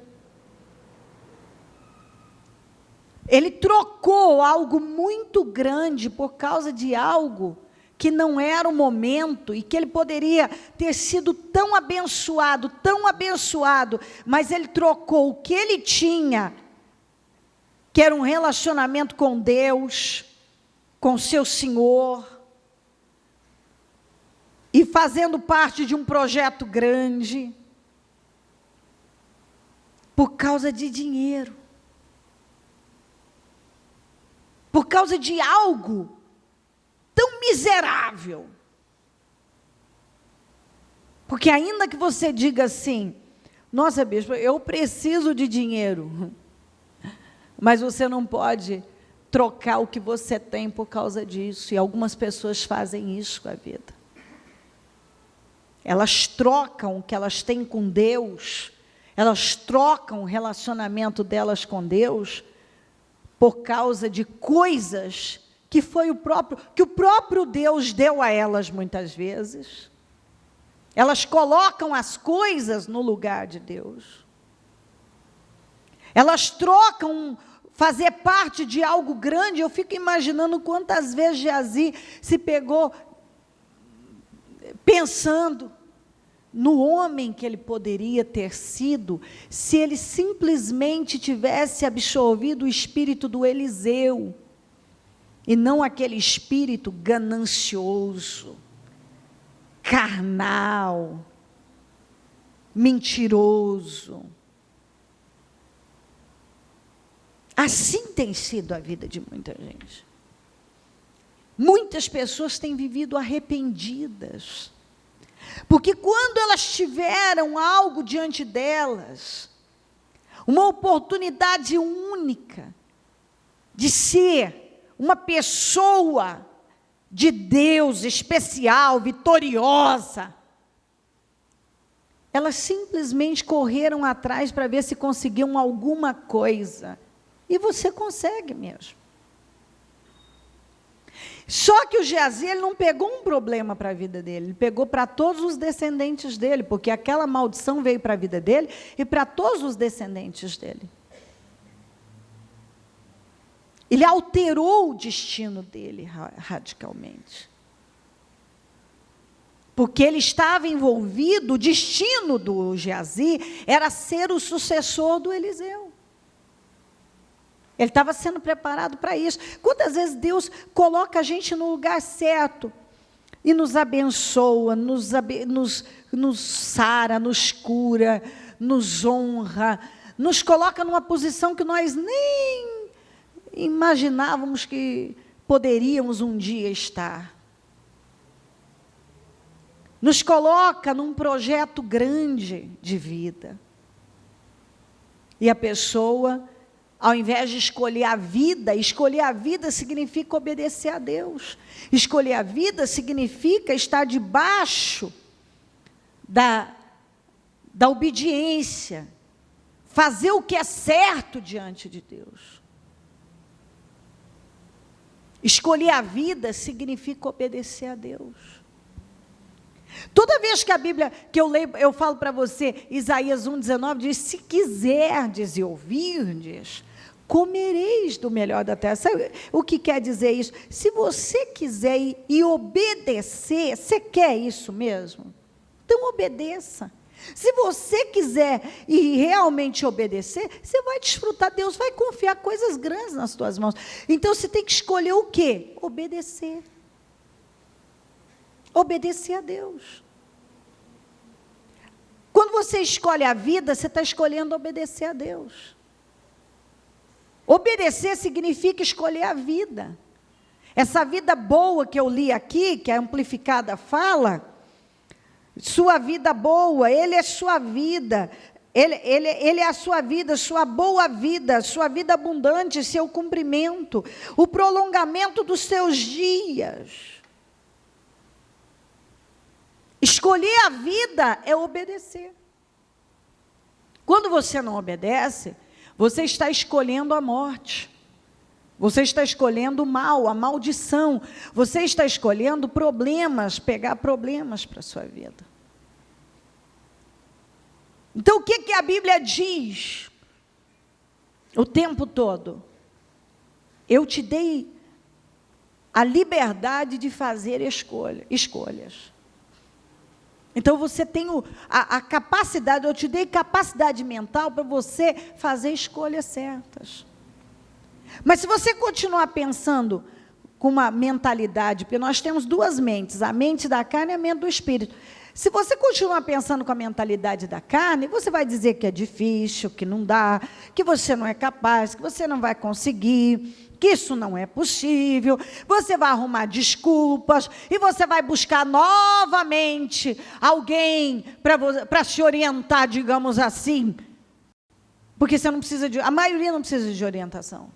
Ele trocou algo muito grande por causa de algo que não era o momento e que ele poderia ter sido tão abençoado, mas ele trocou o que ele tinha, que era um relacionamento com Deus, com seu Senhor, e fazendo parte de um projeto grande, por causa de dinheiro. Por causa de algo tão miserável. Porque ainda que você diga assim: nossa, bispo, eu preciso de dinheiro. Mas você não pode trocar o que você tem por causa disso. E algumas pessoas fazem isso com a vida. Elas trocam o que elas têm com Deus. Elas trocam o relacionamento delas com Deus por causa de coisas que o próprio Deus deu a elas muitas vezes. Elas colocam as coisas no lugar de Deus. Elas trocam fazer parte de algo grande. Eu fico imaginando quantas vezes Geazi se pegou pensando no homem que ele poderia ter sido, se ele simplesmente tivesse absorvido o espírito do Eliseu, e não aquele espírito ganancioso, carnal, mentiroso. Assim tem sido a vida de muita gente. Muitas pessoas têm vivido arrependidas, porque quando elas tiveram algo diante delas, uma oportunidade única de ser uma pessoa de Deus especial, vitoriosa, elas simplesmente correram atrás para ver se conseguiam alguma coisa. E você consegue mesmo. Só que o Geazi, ele não pegou um problema para a vida dele, ele pegou para todos os descendentes dele, porque aquela maldição veio para a vida dele e para todos os descendentes dele. Ele alterou o destino dele radicalmente. Porque ele estava envolvido, o destino do Geazi era ser o sucessor do Eliseu. Ele estava sendo preparado para isso. Quantas vezes Deus coloca a gente no lugar certo e nos abençoa, nos sara, nos cura, nos honra, nos coloca numa posição que nós nem imaginávamos que poderíamos um dia estar. Nos coloca num projeto grande de vida. E a pessoa, ao invés de escolher a vida significa obedecer a Deus. Escolher a vida significa estar debaixo da obediência, fazer o que é certo diante de Deus. Escolher a vida significa obedecer a Deus. Toda vez que a Bíblia, que eu leio, eu falo para você, Isaías 1,19 diz: se quiserdes e ouvirdes, comereis do melhor da terra. Sabe o que quer dizer isso? Se você quiser e obedecer, você quer isso mesmo? Então obedeça. Se você quiser e realmente obedecer, você vai desfrutar, Deus vai confiar coisas grandes nas tuas mãos. Então você tem que escolher o quê? Obedecer. Obedecer a Deus. Quando você escolhe a vida, você está escolhendo obedecer a Deus. Obedecer significa escolher a vida. Essa vida boa que eu li aqui, que a Amplificada fala, sua vida boa, Ele é sua vida. Ele é a sua vida, sua boa vida, sua vida abundante, seu cumprimento, o prolongamento dos seus dias. Escolher a vida é obedecer. Quando você não obedece, você está escolhendo a morte. Você está escolhendo o mal, a maldição. Você está escolhendo problemas, pegar problemas para a sua vida. Então, o que a Bíblia diz o tempo todo? Eu te dei a liberdade de fazer escolhas. Então, você tem a capacidade, eu te dei capacidade mental para você fazer escolhas certas. Mas se você continuar pensando com uma mentalidade, porque nós temos duas mentes, a mente da carne e a mente do espírito. Se você continuar pensando com a mentalidade da carne, você vai dizer que é difícil, que não dá, que você não é capaz, que você não vai conseguir, que isso não é possível, você vai arrumar desculpas, e você vai buscar novamente alguém para se orientar, digamos assim, porque você não precisa a maioria não precisa de orientação.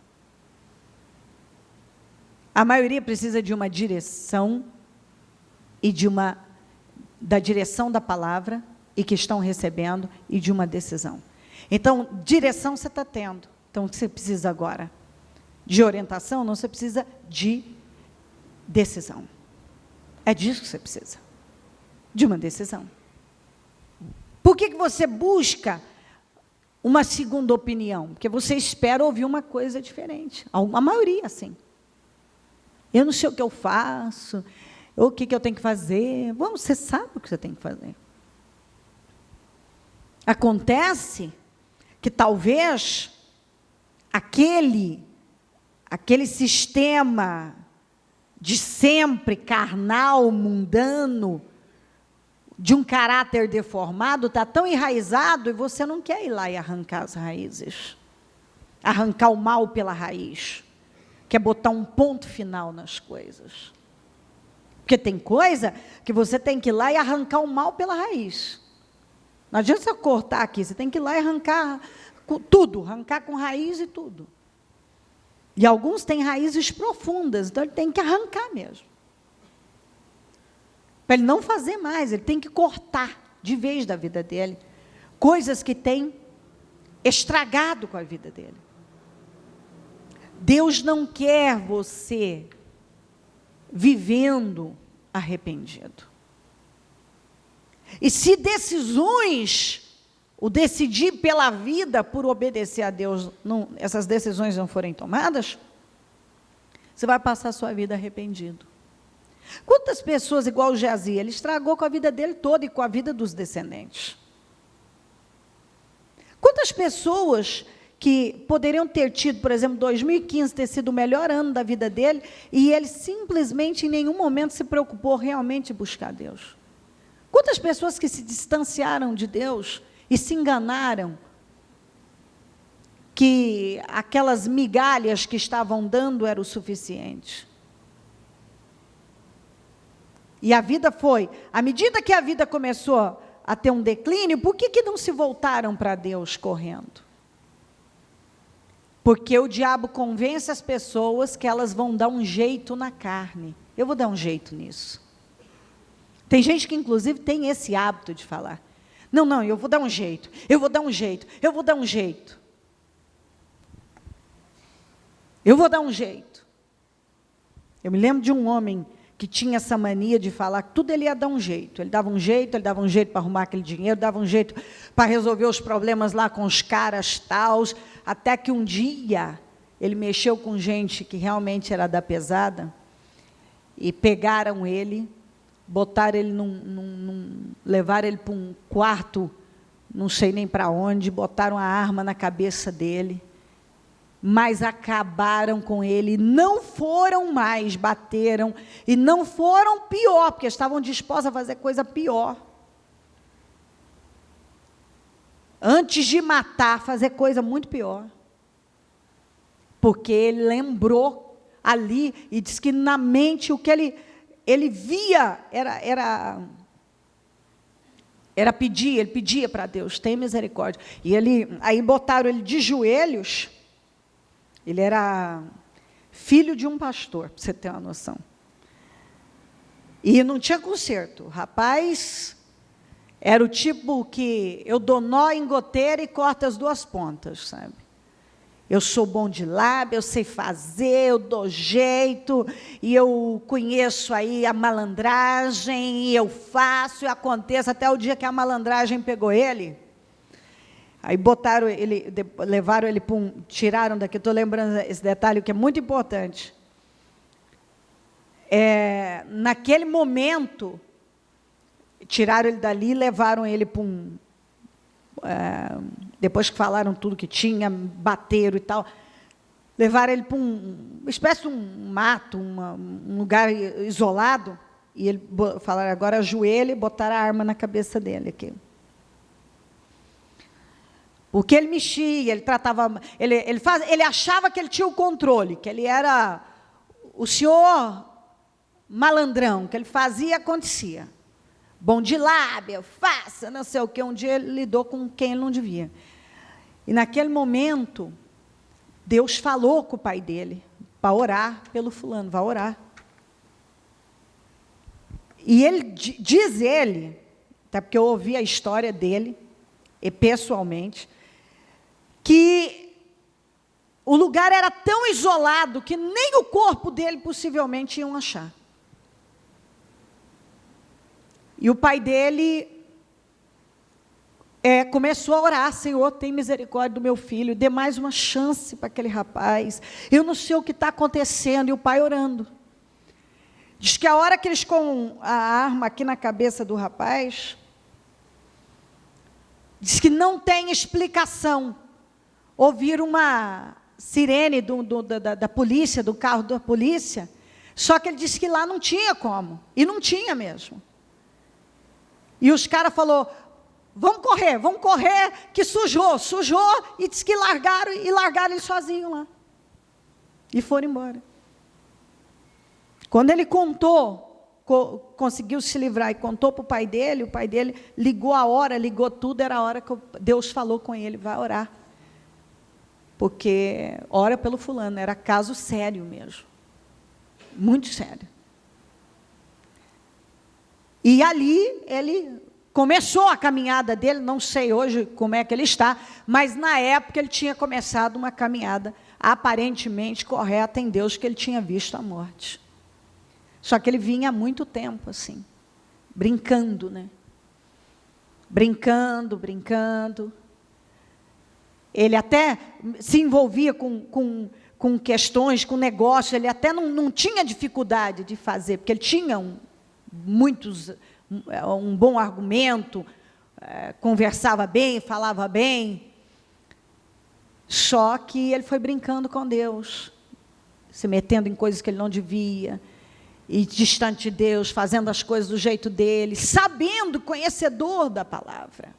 A maioria precisa de uma direção e da direção da palavra e que estão recebendo e de uma decisão. Então, direção você está tendo. Então, o que você precisa agora? De orientação? Não, você precisa de decisão. É disso que você precisa. De uma decisão. Por que você busca uma segunda opinião? Porque você espera ouvir uma coisa diferente. A maioria, sim. Eu não sei o que eu faço, ou o que eu tenho que fazer. Bom, você sabe o que você tem que fazer. Acontece que talvez aquele sistema de sempre carnal, mundano, de um caráter deformado, está tão enraizado e você não quer ir lá e arrancar as raízes. Arrancar o mal pela raiz. Quer botar um ponto final nas coisas. Porque tem coisa que você tem que ir lá e arrancar o mal pela raiz. Não adianta você cortar aqui, você tem que ir lá e arrancar tudo, arrancar com raiz e tudo. E alguns têm raízes profundas, então ele tem que arrancar mesmo. Para ele não fazer mais, ele tem que cortar de vez da vida dele coisas que têm estragado com a vida dele. Deus não quer você vivendo arrependido. E se decisões, o decidir pela vida, por obedecer a Deus, essas decisões não forem tomadas, você vai passar a sua vida arrependido. Quantas pessoas, igual o Geazi, ele estragou com a vida dele toda e com a vida dos descendentes. Quantas pessoas que poderiam ter tido, por exemplo, 2015 ter sido o melhor ano da vida dele, e ele simplesmente em nenhum momento se preocupou realmente em buscar Deus. Quantas pessoas que se distanciaram de Deus e se enganaram, que aquelas migalhas que estavam dando era o suficiente. E a vida foi, à medida que a vida começou a ter um declínio, por que não se voltaram para Deus correndo? Porque o diabo convence as pessoas que elas vão dar um jeito na carne. Eu vou dar um jeito nisso. Tem gente que, inclusive, tem esse hábito de falar. Não, eu vou dar um jeito, eu vou dar um jeito, eu vou dar um jeito. Eu vou dar um jeito. Eu me lembro de um homem que tinha essa mania de falar que tudo ele ia dar um jeito. Ele dava um jeito para arrumar aquele dinheiro, dava um jeito para resolver os problemas lá com os caras tals, até que um dia ele mexeu com gente que realmente era da pesada, e pegaram ele, botaram ele levaram ele para um quarto, não sei nem para onde, botaram a arma na cabeça dele, mas acabaram com ele, não foram mais, bateram, e não foram pior, porque estavam dispostos a fazer coisa pior. Antes de matar, fazer coisa muito pior. Porque ele lembrou ali, e disse que na mente o que ele via ele pedia para Deus, tem misericórdia. E aí botaram ele de joelhos, ele era filho de um pastor, para você ter uma noção. E não tinha conserto. O rapaz era o tipo que eu dou nó em goteira e corto as duas pontas, sabe? Eu sou bom de lábio, eu sei fazer, eu dou jeito, e eu conheço aí a malandragem, e eu faço, e aconteça, até o dia que a malandragem pegou ele. Aí botaram ele, levaram ele para tiraram daqui, estou lembrando esse detalhe que é muito importante. Naquele momento, tiraram ele dali e levaram ele para depois que falaram tudo que tinha, bateram e tal, levaram ele para uma espécie de um mato, um lugar isolado, e falaram, agora ajoelha, e botaram a arma na cabeça dele aqui. Porque ele mexia, ele tratava, ele achava que ele tinha o controle, que ele era o senhor malandrão, que ele fazia e acontecia. Bom de lábia, faça, não sei o que. Um dia ele lidou com quem ele não devia. E naquele momento, Deus falou com o pai dele, para orar pelo fulano, vai orar. E diz ele, até porque eu ouvi a história dele, e pessoalmente, que o lugar era tão isolado que nem o corpo dele possivelmente iam achar. E o pai dele começou a orar, Senhor, tem misericórdia do meu filho, dê mais uma chance para aquele rapaz, eu não sei o que está acontecendo, e o pai orando. Diz que a hora que eles com a arma aqui na cabeça do rapaz, diz que não tem explicação, ouvir uma sirene da polícia, do carro da polícia, só que ele disse que lá não tinha como, e não tinha mesmo. E os caras falaram, vamos correr, que sujou, e disse que largaram ele sozinho lá. E foram embora. Quando ele conseguiu se livrar e contou para o pai dele ligou a hora, ligou tudo, era a hora que Deus falou com ele, vai orar. Porque ora pelo fulano, era caso sério mesmo. Muito sério. E ali ele começou a caminhada dele, não sei hoje como é que ele está, mas na época ele tinha começado uma caminhada aparentemente correta em Deus, que ele tinha visto a morte. Só que ele vinha há muito tempo assim, brincando, né? Brincando. Ele até se envolvia com questões, com negócios, ele até não tinha dificuldade de fazer, porque ele tinha um bom argumento, conversava bem, falava bem, só que ele foi brincando com Deus, se metendo em coisas que ele não devia, e distante de Deus, fazendo as coisas do jeito dele, sabendo, conhecedor da palavra,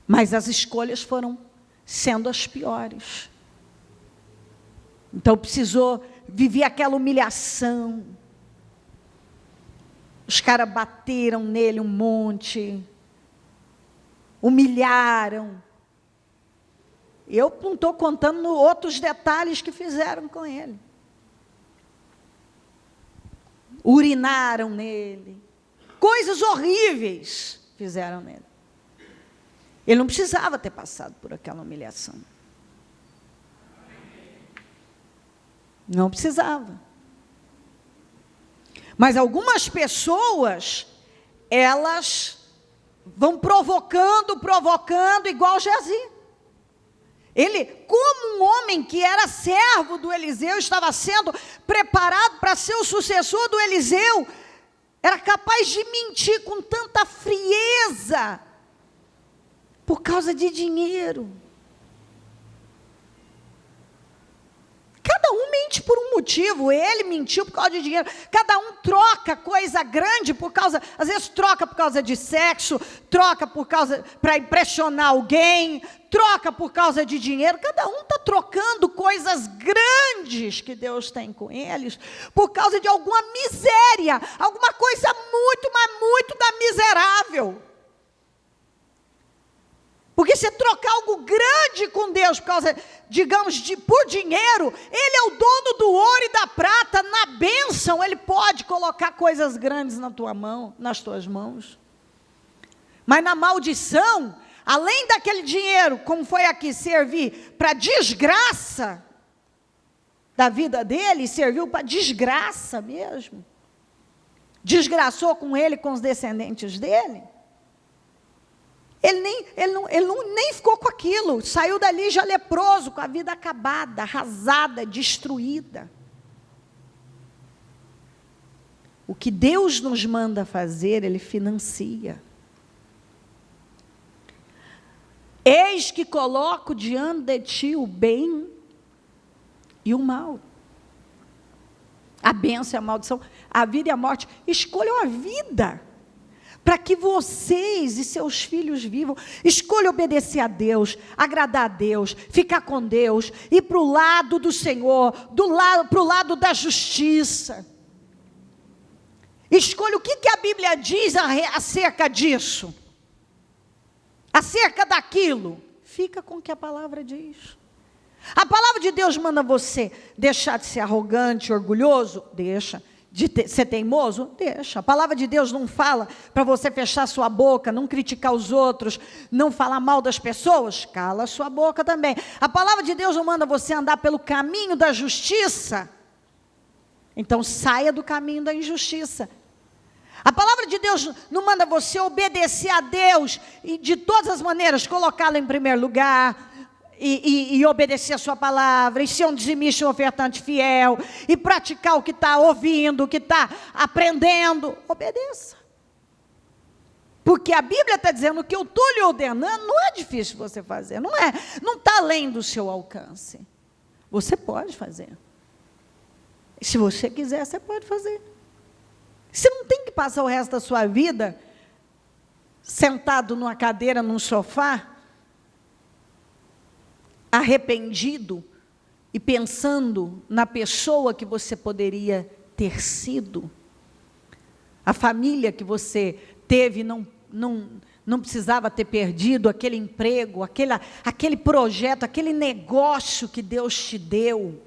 mas as escolhas foram sendo as piores. Então viver aquela humilhação. Os caras bateram nele um monte, humilharam. Eu não estou contando outros detalhes que fizeram com ele. Urinaram nele. Coisas horríveis fizeram nele. Ele não precisava ter passado por aquela humilhação. Não precisava. Mas algumas pessoas, elas vão provocando, igual Geazi. Ele, como um homem que era servo do Eliseu, estava sendo preparado para ser o sucessor do Eliseu, era capaz de mentir com tanta frieza, por causa de dinheiro. Cada Cada um mente por um motivo. Ele mentiu por causa de dinheiro. Cada um troca coisa grande por causa, às vezes troca por causa de sexo, troca por causa para impressionar alguém, troca por causa de dinheiro. Cada um está trocando coisas grandes que Deus tem com eles por causa de alguma miséria, alguma coisa muito, mas muito da miserável. Porque se trocar algo grande com Deus por causa, digamos, por dinheiro, Ele é o dono do ouro e da prata. Na bênção, Ele pode colocar coisas grandes na tua mão, nas tuas mãos. Mas na maldição, além daquele dinheiro, como foi aqui, servir para desgraça da vida dele, serviu para desgraça mesmo. Desgraçou com ele, com os descendentes dele. Ele nem ficou com aquilo, saiu dali já leproso, com a vida acabada, arrasada, destruída. O que Deus nos manda fazer, Ele financia. Eis que coloco diante de ti o bem e o mal. A bênção e a maldição, a vida e a morte. Escolham a vida, para que vocês e seus filhos vivam. Escolha obedecer a Deus, agradar a Deus, ficar com Deus, ir para o lado do Senhor, para o lado da justiça. Escolha o que a Bíblia diz acerca disso, acerca daquilo. Fica com o que a palavra diz. A palavra de Deus manda você deixar de ser arrogante, orgulhoso? Deixa. De ser teimoso? Deixa. A palavra de Deus não fala para você fechar sua boca, não criticar os outros, não falar mal das pessoas? Cala sua boca também. A palavra de Deus não manda você andar pelo caminho da justiça? Então saia do caminho da injustiça. A palavra de Deus não manda você obedecer a Deus e de todas as maneiras colocá-lo em primeiro lugar, e obedecer a sua palavra, e ser um dizimista, um ofertante fiel, e praticar o que está ouvindo, o que está aprendendo. Obedeça. Porque a Bíblia está dizendo que eu estou lhe ordenando, não é difícil você fazer, não está além do seu alcance. Você pode fazer. Se você quiser, você pode fazer. Você não tem que passar o resto da sua vida sentado numa cadeira, num sofá, arrependido e pensando na pessoa que você poderia ter sido. A família que você teve não precisava ter perdido, aquele emprego, aquele projeto, aquele negócio que Deus te deu,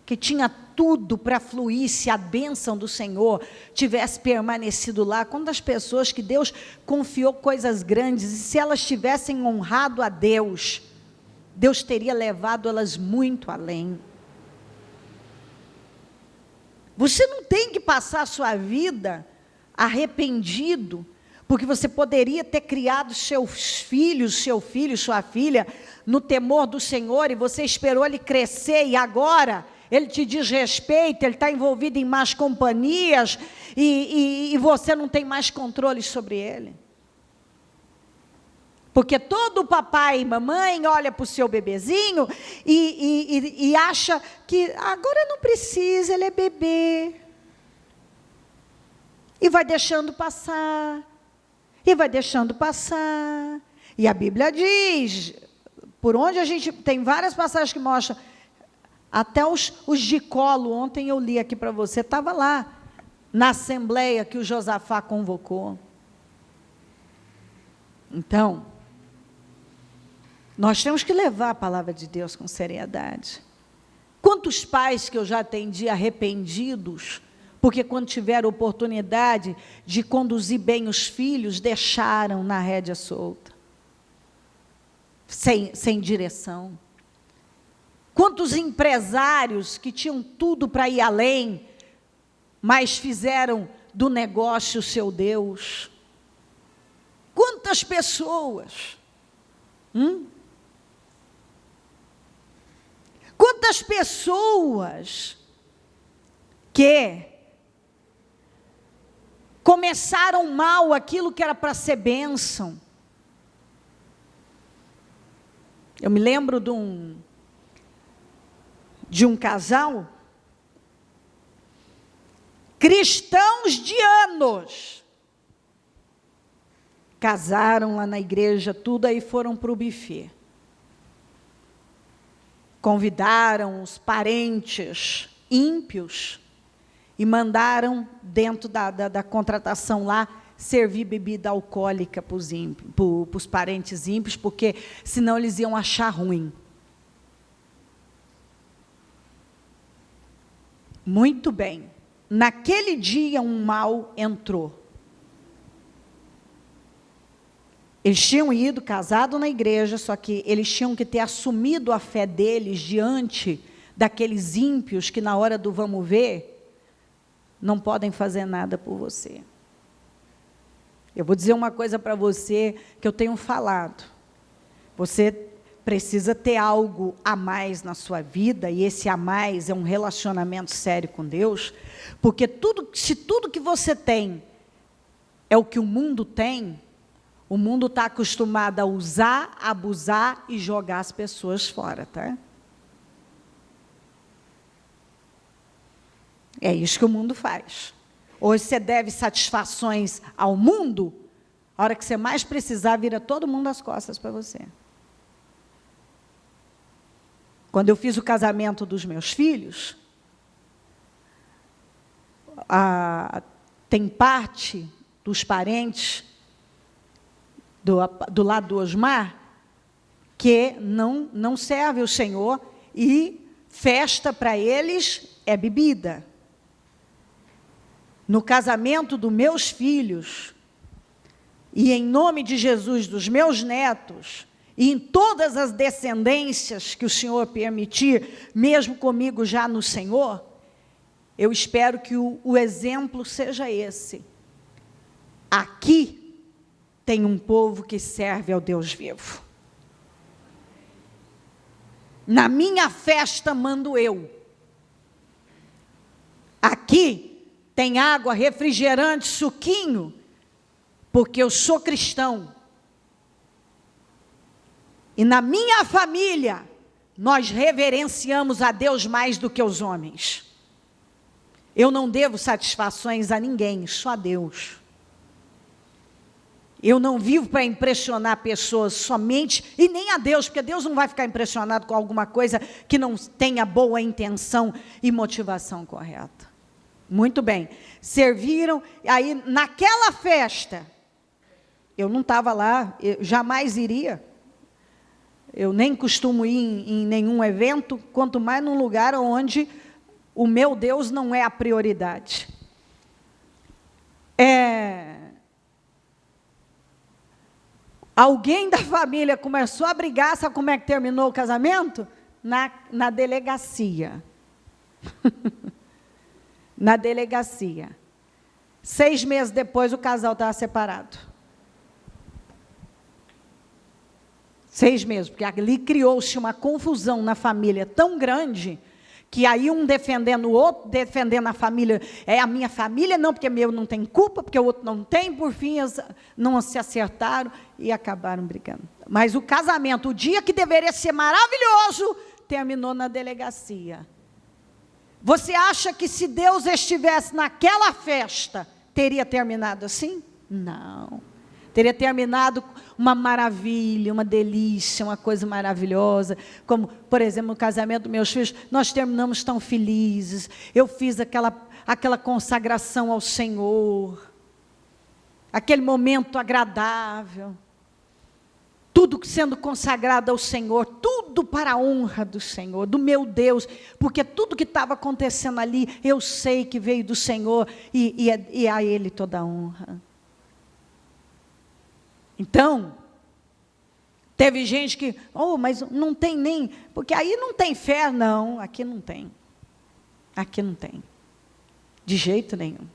que tinha tudo para fluir se a bênção do Senhor tivesse permanecido lá. Quantas pessoas que Deus confiou coisas grandes, e se elas tivessem honrado a Deus, Deus teria levado elas muito além. Você não tem que passar a sua vida arrependido, porque você poderia ter criado seus filhos, seu filho, sua filha, no temor do Senhor, e você esperou ele crescer, e agora ele te desrespeita, ele está envolvido em más companhias, e você não tem mais controle sobre ele. Porque todo papai e mamãe olha para o seu bebezinho e acha que agora não precisa, ele é bebê. E vai deixando passar, e vai deixando passar. E a Bíblia diz, por onde a gente tem várias passagens que mostram, até os de colo, ontem eu li aqui para você, estava lá, na assembleia que o Josafá convocou. Então, nós temos que levar a palavra de Deus com seriedade. Quantos pais que eu já atendi arrependidos, porque quando tiveram oportunidade de conduzir bem os filhos, deixaram na rédea solta, sem direção. Quantos empresários que tinham tudo para ir além, mas fizeram do negócio o seu Deus. Quantas pessoas... Quantas pessoas que começaram mal aquilo que era para ser bênção. Eu me lembro de de um casal, cristãos de anos, casaram lá na igreja, tudo, aí foram para o buffet. Convidaram os parentes ímpios e mandaram, dentro da contratação lá, servir bebida alcoólica para os parentes ímpios, porque senão eles iam achar ruim. Muito bem. Naquele dia um mal entrou. Eles tinham ido, casado na igreja, só que eles tinham que ter assumido a fé deles diante daqueles ímpios que na hora do vamos ver, não podem fazer nada por você. Eu vou dizer uma coisa para você que eu tenho falado. Você precisa ter algo a mais na sua vida, e esse a mais é um relacionamento sério com Deus, porque se tudo que você tem é o que o mundo tem, o mundo está acostumado a usar, abusar e jogar as pessoas fora, tá? É isso que o mundo faz. Hoje você deve satisfações ao mundo, a hora que você mais precisar, vira todo mundo as costas para você. Quando eu fiz o casamento dos meus filhos, tem parte dos parentes do lado do Osmar que não serve o Senhor, e festa para eles é bebida. No casamento dos meus filhos, e em nome de Jesus, dos meus netos, e em todas as descendências que o Senhor permitir, mesmo comigo já no Senhor, eu espero que o exemplo seja esse. Aqui tem um povo que serve ao Deus vivo. Na minha festa mando eu. Aqui tem água, refrigerante, suquinho, porque eu sou cristão. E na minha família, nós reverenciamos a Deus mais do que os homens. Eu não devo satisfações a ninguém, só a Deus. Eu não vivo para impressionar pessoas somente, e nem a Deus, porque Deus não vai ficar impressionado com alguma coisa que não tenha boa intenção e motivação correta. Muito bem. Serviram, aí naquela festa, eu não estava lá, eu jamais iria. Eu nem costumo ir em nenhum evento, quanto mais num lugar onde o meu Deus não é a prioridade. Alguém da família começou a brigar, sabe como é que terminou o casamento? Na delegacia. Na delegacia. 6 meses depois, o casal estava separado. 6 meses, porque ali criou-se uma confusão na família tão grande, que aí um defendendo o outro, defendendo a família, é a minha família, não, porque meu não tem culpa, porque o outro não tem, por fim, não se acertaram e acabaram brigando. Mas o casamento, o dia que deveria ser maravilhoso, terminou na delegacia. Você acha que se Deus estivesse naquela festa, teria terminado assim? Não. Teria terminado uma maravilha, uma delícia, uma coisa maravilhosa, como, por exemplo, no casamento dos meus filhos, nós terminamos tão felizes, eu fiz aquela consagração ao Senhor, aquele momento agradável, tudo sendo consagrado ao Senhor, tudo para a honra do Senhor, do meu Deus, porque tudo que estava acontecendo ali, eu sei que veio do Senhor, e a Ele toda a honra. Então, teve gente que, mas não tem nem, porque aí não tem fé, não, aqui não tem. Aqui não tem. De jeito nenhum.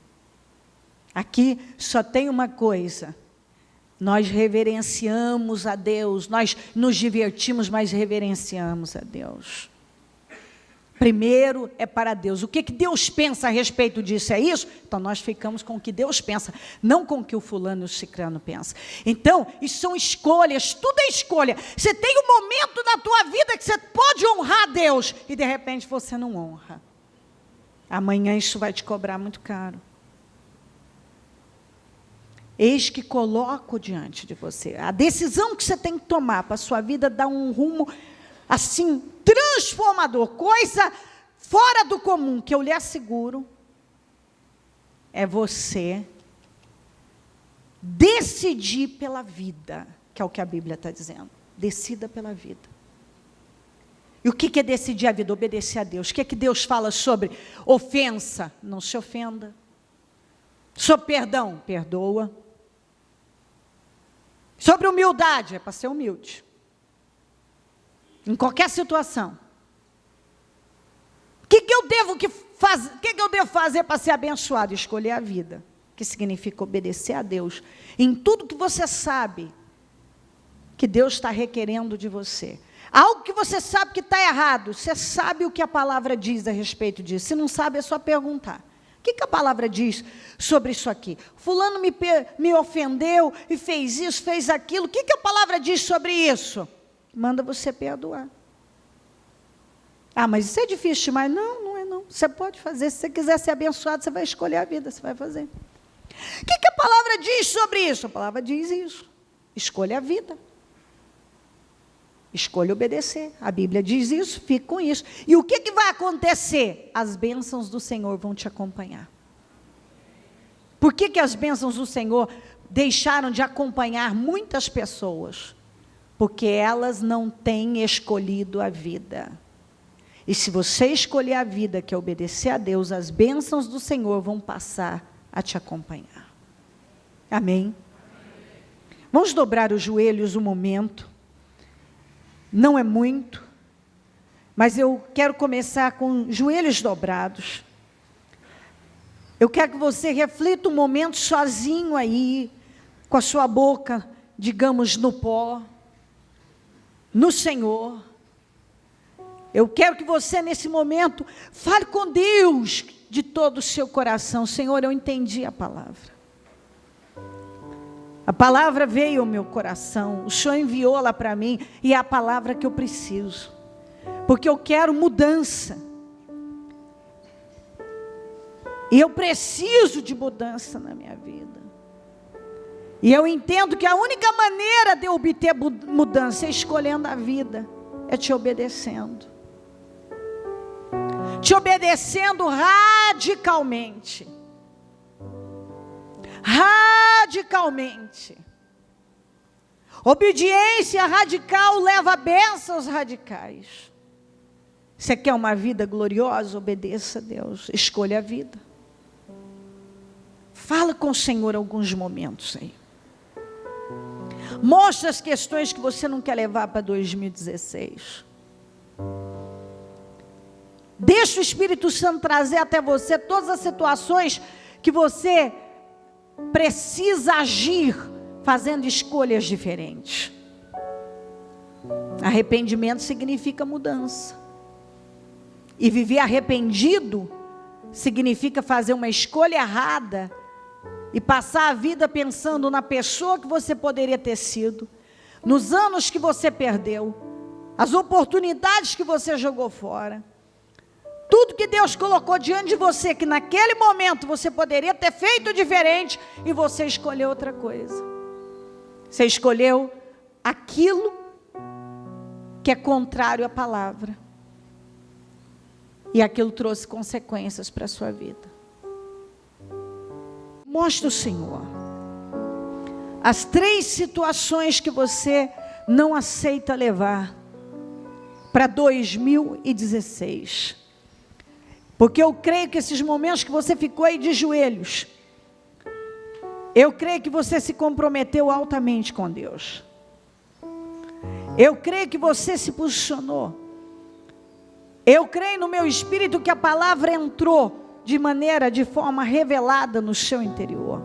Aqui só tem uma coisa, nós reverenciamos a Deus, nós nos divertimos, mas reverenciamos a Deus. Primeiro é para Deus. O que Deus pensa a respeito disso é isso? Então nós ficamos com o que Deus pensa, não com o que o fulano e o cicrano pensa. Então, isso são escolhas, tudo é escolha. Você tem um momento na tua vida que você pode honrar Deus e de repente você não honra. Amanhã isso vai te cobrar muito caro. Eis que coloco diante de você. A decisão que você tem que tomar para a sua vida dar um rumo assim, transformador, coisa fora do comum, que eu lhe asseguro, é você decidir pela vida, que é o que a Bíblia está dizendo. Decida pela vida. E o que é decidir a vida? Obedecer a Deus. O que é que Deus fala sobre ofensa? Não se ofenda. Sobre perdão? Perdoa. Sobre humildade? É para ser humilde. Em qualquer situação. O que eu devo fazer para ser abençoado? Escolher a vida, que significa obedecer a Deus. Em tudo que você sabe que Deus está requerendo de você. Algo que você sabe que está errado, você sabe o que a palavra diz a respeito disso. Se não sabe, é só perguntar. O que a palavra diz sobre isso aqui? Fulano me ofendeu e fez isso, fez aquilo. O que a palavra diz sobre isso? Manda você perdoar. Ah, mas isso é difícil demais. Não, não é não. Você pode fazer. Se você quiser ser abençoado, você vai escolher a vida, você vai fazer. O que a palavra diz sobre isso? A palavra diz isso. Escolha a vida. Escolha obedecer. A Bíblia diz isso, fique com isso. E o que vai acontecer? As bênçãos do Senhor vão te acompanhar. Por que as bênçãos do Senhor deixaram de acompanhar muitas pessoas? Porque elas não têm escolhido a vida. E se você escolher a vida, que é obedecer a Deus, as bênçãos do Senhor vão passar a te acompanhar. Amém? Vamos dobrar os joelhos um momento. Não é muito, mas eu quero começar com joelhos dobrados. Eu quero que você reflita um momento sozinho aí, com a sua boca, digamos, no pó, no Senhor. Eu quero que você, nesse momento, fale com Deus de todo o seu coração. Senhor, eu entendi a palavra. A palavra veio ao meu coração. O Senhor enviou-la para mim e é a palavra que eu preciso. Porque eu quero mudança. E eu preciso de mudança na minha vida. E eu entendo que a única maneira de eu obter mudança é escolhendo a vida, é te obedecendo. Te obedecendo radicalmente. Radicalmente. Obediência radical leva a bênçãos radicais. Você quer uma vida gloriosa? Obedeça a Deus. Escolha a vida. Fala com o Senhor alguns momentos aí. Mostra as questões que você não quer levar para 2016. Deixa o Espírito Santo trazer até você todas as situações que você precisa agir fazendo escolhas diferentes. Arrependimento significa mudança. E viver arrependido significa fazer uma escolha errada e passar a vida pensando na pessoa que você poderia ter sido, nos anos que você perdeu, as oportunidades que você jogou fora. Tudo que Deus colocou diante de você, que naquele momento você poderia ter feito diferente, e você escolheu outra coisa. Você escolheu aquilo que é contrário à palavra. E aquilo trouxe consequências para a sua vida. Mostre o Senhor as 3 situações que você não aceita levar para 2016. Porque eu creio que esses momentos que você ficou aí de joelhos, eu creio que você se comprometeu altamente com Deus. Eu creio que você se posicionou. Eu creio no meu espírito que a palavra entrou de forma revelada no seu interior.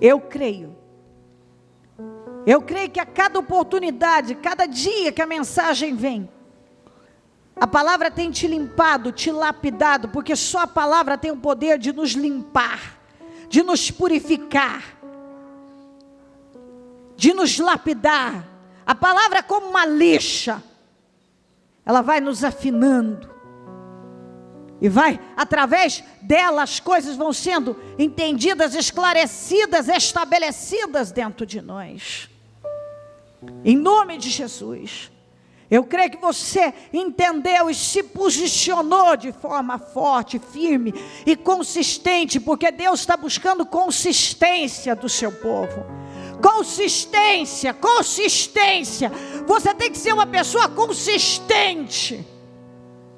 Eu creio. Eu creio que a cada oportunidade, cada dia que a mensagem vem, A palavra tem te limpado, te lapidado, porque só a palavra tem o poder de nos limpar, de nos purificar, de nos lapidar. A palavra é como uma lixa, ela vai nos afinando, e vai, através dela, as coisas vão sendo entendidas, esclarecidas, estabelecidas dentro de nós. Em nome de Jesus. Eu creio que você entendeu e se posicionou de forma forte, firme e consistente, porque Deus está buscando consistência do seu povo. Consistência, consistência. Você tem que ser uma pessoa consistente.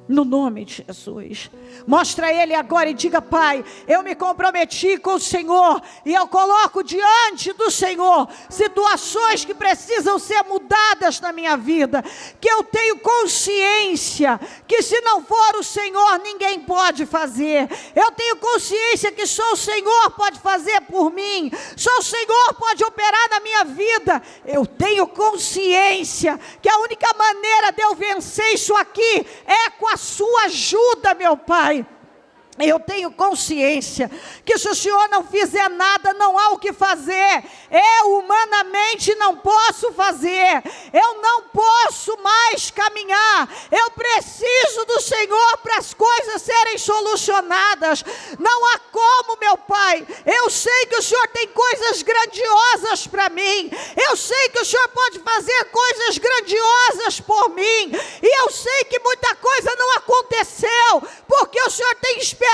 No nome de Jesus. Mostra a Ele agora e diga: Pai, eu me comprometi com o Senhor, e eu coloco diante do Senhor situações que precisam ser mudadas na minha vida, que eu tenho consciência que se não for o Senhor, ninguém pode fazer. Eu tenho consciência que só o Senhor pode fazer por mim, só o Senhor pode operar na minha vida. Eu tenho consciência que a única maneira de eu vencer isso aqui é com a sua ajuda, meu Pai. Eu tenho consciência que se o Senhor não fizer nada, não há o que fazer. Eu humanamente não posso fazer. Eu não posso mais caminhar. Eu preciso do Senhor para as coisas serem solucionadas. Não há como, meu Pai. Eu sei que o Senhor tem coisas grandiosas para mim. Eu sei que o Senhor pode fazer coisas grandiosas por mim. E eu sei que muita coisa não aconteceu, porque o Senhor tem esperado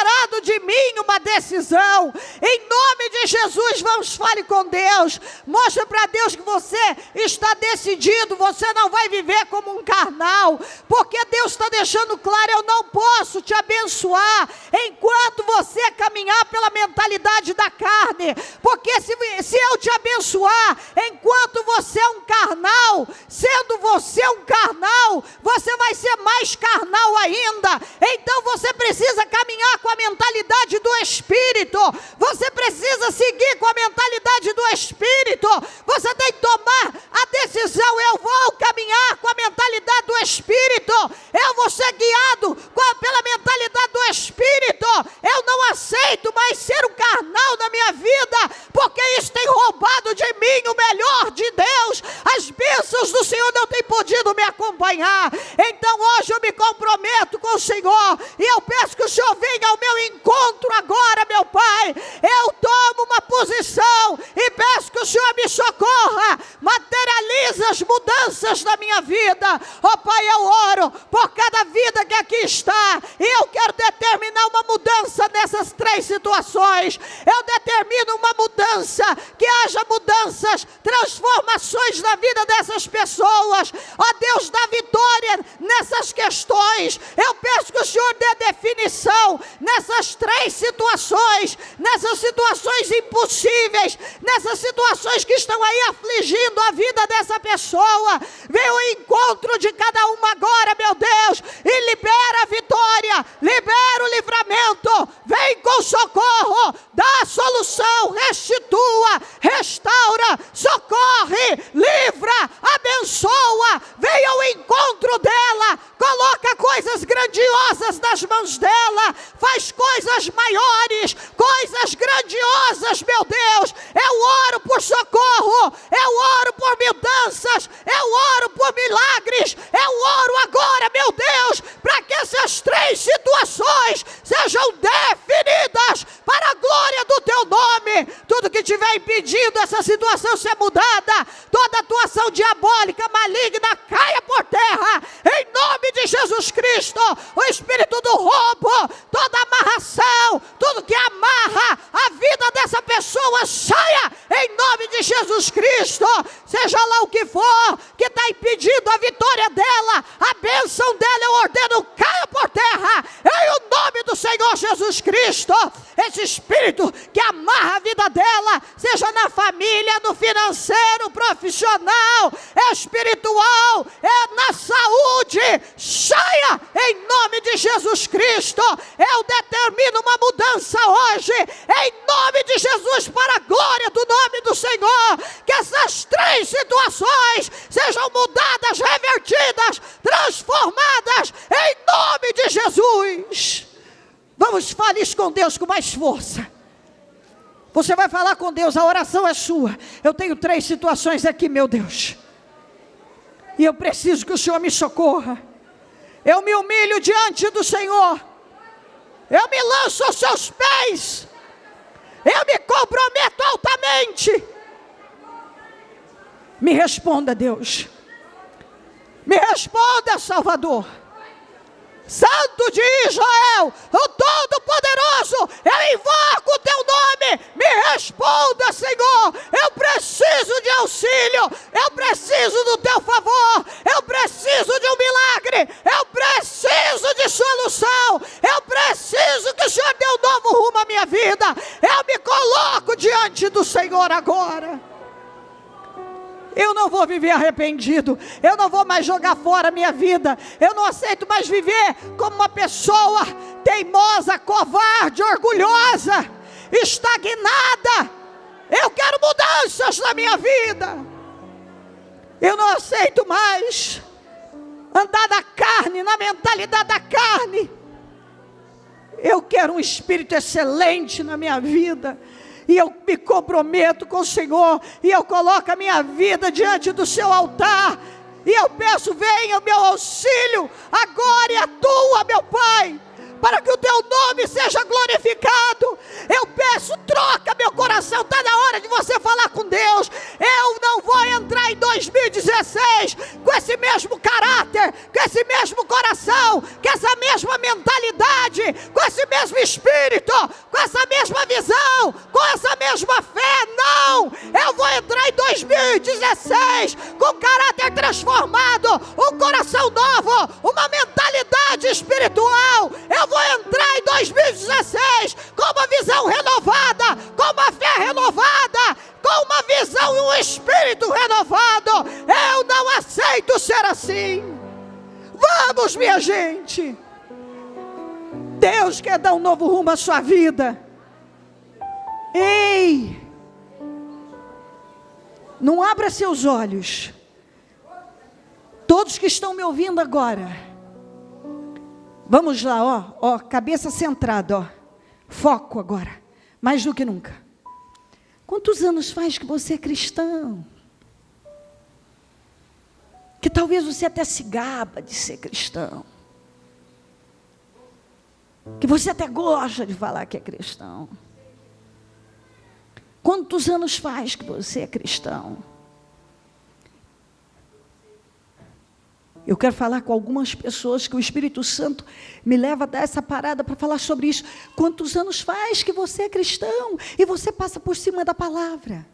de mim uma decisão. Em nome de Jesus, vamos, fale com Deus. Mostra para Deus que você está decidido. Você não vai viver como um carnal, porque Deus está deixando claro: eu não posso te abençoar enquanto você caminhar pela mentalidade da carne. Porque se eu te abençoar enquanto você é um carnal, sendo você um carnal, você vai ser mais carnal ainda. Então você precisa caminhar com a mentalidade do Espírito. Você precisa seguir com a mentalidade do Espírito. Você tem que tomar a decisão: eu vou caminhar com a mentalidade do Espírito. Eu vou ser guiado pela mentalidade do Espírito. Eu não aceito mais ser um carnal na minha vida, porque isso tem roubado de mim o melhor de Deus. As bênçãos do Senhor não têm podido me acompanhar. Então hoje eu me comprometo com o Senhor, e eu peço que o Senhor venha ao meu encontro agora, meu Pai. Eu tomo uma posição e peço que o Senhor me socorra. Materializa as mudanças da minha vida. Ó Pai, eu oro por cada vida que aqui está, e eu quero determinar uma mudança nessas três situações. Eu determino uma mudança, que haja mudanças, transformações na vida dessas pessoas. Ó Deus, dá vitória nessas questões. Eu peço que o Senhor dê definição nessas três situações, nessas situações impossíveis, nessas situações que estão aí afligindo a vida dessa pessoa. Vem ao encontro de cada uma agora, meu Deus, e libera a vitória, libera o livramento. Vem com socorro, dá a solução, restitua, restaura, socorre, livra, abençoa. Vem ao encontro dela, coloca coisas grandiosas nas mãos dela, faz coisas maiores, coisas grandiosas, meu Deus. Eu oro por socorro, eu oro por mudanças, eu oro por milagres, eu oro agora, meu Deus, para que essas três situações sejam definidas para a glória do teu nome. Tudo que tiver impedindo essa situação ser mudada, toda atuação diabólica, maligna, caia por terra, em nome de Jesus Cristo. O espírito do roubo, toda amarração, tudo que amarra a vida dessa pessoa, saia em nome de Jesus Cristo. Seja lá o que for que está impedindo a vitória dela, a bênção dela, eu ordeno, caia por terra em o nome do Senhor Jesus Cristo. Esse espírito que amarra a vida dela, seja na família, no financeiro, profissional, espiritual, na saúde, saia em nome de Jesus Cristo. Eu determino uma mudança hoje, em nome de Jesus, para a glória do nome do Senhor. Que essas três situações sejam mudadas, revertidas, transformadas, em com Deus com mais força. Você vai falar com Deus, a oração é sua. Eu tenho 3 situações aqui, meu Deus, e eu preciso que o Senhor me socorra. Eu me humilho diante do Senhor. Eu me lanço aos seus pés. Eu me comprometo altamente. Me responda, Deus. Me responda, Salvador. Santo de Israel, o Todo-Poderoso, eu invoco o teu nome. Me responda, Senhor. Eu preciso de auxílio. Eu preciso do teu favor. Eu preciso de um milagre. Eu preciso de solução. Eu preciso que o Senhor dê um novo rumo à minha vida. Eu me coloco diante do Senhor agora. Eu não vou viver arrependido. Eu não vou mais jogar fora a minha vida. Eu não aceito mais viver como uma pessoa teimosa, covarde, orgulhosa, estagnada. Eu quero mudanças na minha vida. Eu não aceito mais andar na carne, na mentalidade da carne. Eu quero um espírito excelente na minha vida. E eu me comprometo com o Senhor, e eu coloco a minha vida diante do seu altar, e eu peço, venha o meu auxílio, agora e atua, meu Pai, para que o teu nome seja glorificado. Eu peço, troca meu coração. Está na hora de você falar com Deus. Eu não vou entrar em 2016 com esse mesmo caráter, com esse mesmo coração, com essa mesma mentalidade, com esse mesmo espírito, com essa mesma visão, com essa mesma fé. Não, eu vou entrar em 2016 com caráter transformado, um coração novo, uma mentalidade espiritual. Eu vou entrar em 2016 com uma visão renovada, com uma fé renovada, com uma visão e um espírito renovado. Eu não aceito ser assim. Vamos, minha gente. Deus quer dar um novo rumo à sua vida. Ei, não abra seus olhos. Todos que estão me ouvindo agora, vamos lá, ó, cabeça centrada, ó, foco agora, mais do que nunca. Quantos anos faz que você é cristão? Que talvez você até se gaba de ser cristão. Que você até gosta de falar que é cristão. Quantos anos faz que você é cristão? Eu quero falar com algumas pessoas que o Espírito Santo me leva a dar essa parada para falar sobre isso. Quantos anos faz que você é cristão e você passa por cima da palavra?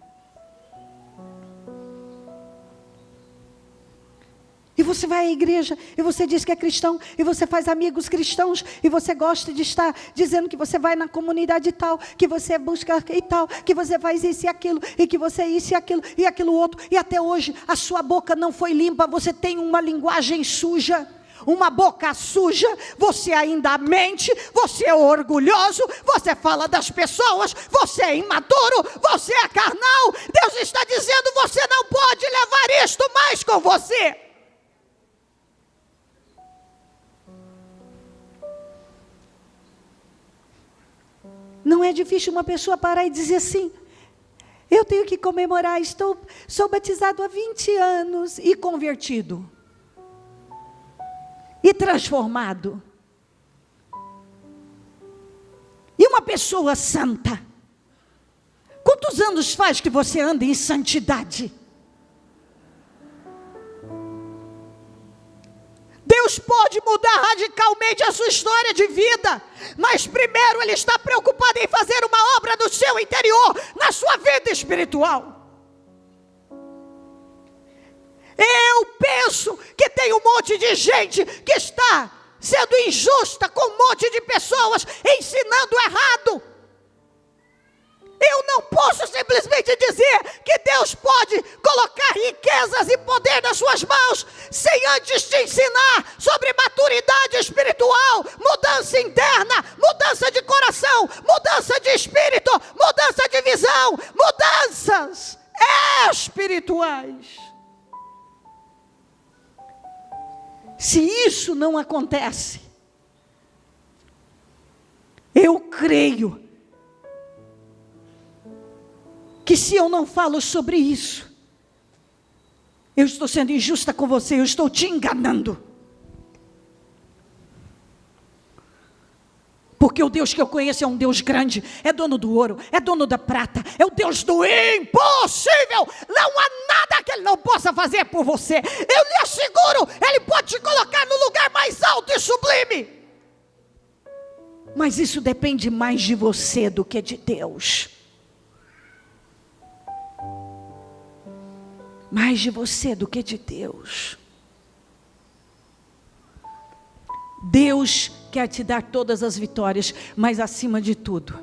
E você vai à igreja, e você diz que é cristão, e você faz amigos cristãos, e você gosta de estar dizendo que você vai na comunidade e tal, que você busca e tal, que você faz isso e aquilo, e que você isso e aquilo outro, e até hoje a sua boca não foi limpa, você tem uma linguagem suja, uma boca suja, você ainda mente, você é orgulhoso, você fala das pessoas, você é imaturo, você é carnal. Deus está dizendo, você não pode levar isto mais com você. Não é difícil uma pessoa parar e dizer assim, eu tenho que comemorar, sou batizado há 20 anos e convertido. E transformado. E uma pessoa santa. Quantos anos faz que você anda em santidade? Deus pode mudar radicalmente a sua história de vida, mas primeiro Ele está preocupado em fazer uma obra no seu interior, na sua vida espiritual. Eu penso que tem um monte de gente que está sendo injusta com um monte de pessoas ensinando errado. Eu não posso simplesmente dizer que Deus pode colocar riquezas e poder nas suas mãos, sem antes te ensinar sobre maturidade espiritual, mudança interna, mudança de coração, mudança de espírito, mudança de visão, mudanças espirituais. Se isso não acontece, Eu creio que se eu não falo sobre isso, eu estou sendo injusta com você, eu estou te enganando. Porque o Deus que eu conheço é um Deus grande, é dono do ouro, é dono da prata, é o Deus do impossível. Não há nada que Ele não possa fazer por você. Eu lhe asseguro, Ele pode te colocar no lugar mais alto e sublime. Mas isso depende mais de você do que de Deus. Mais de você do que de Deus. Deus quer te dar todas as vitórias, mas acima de tudo,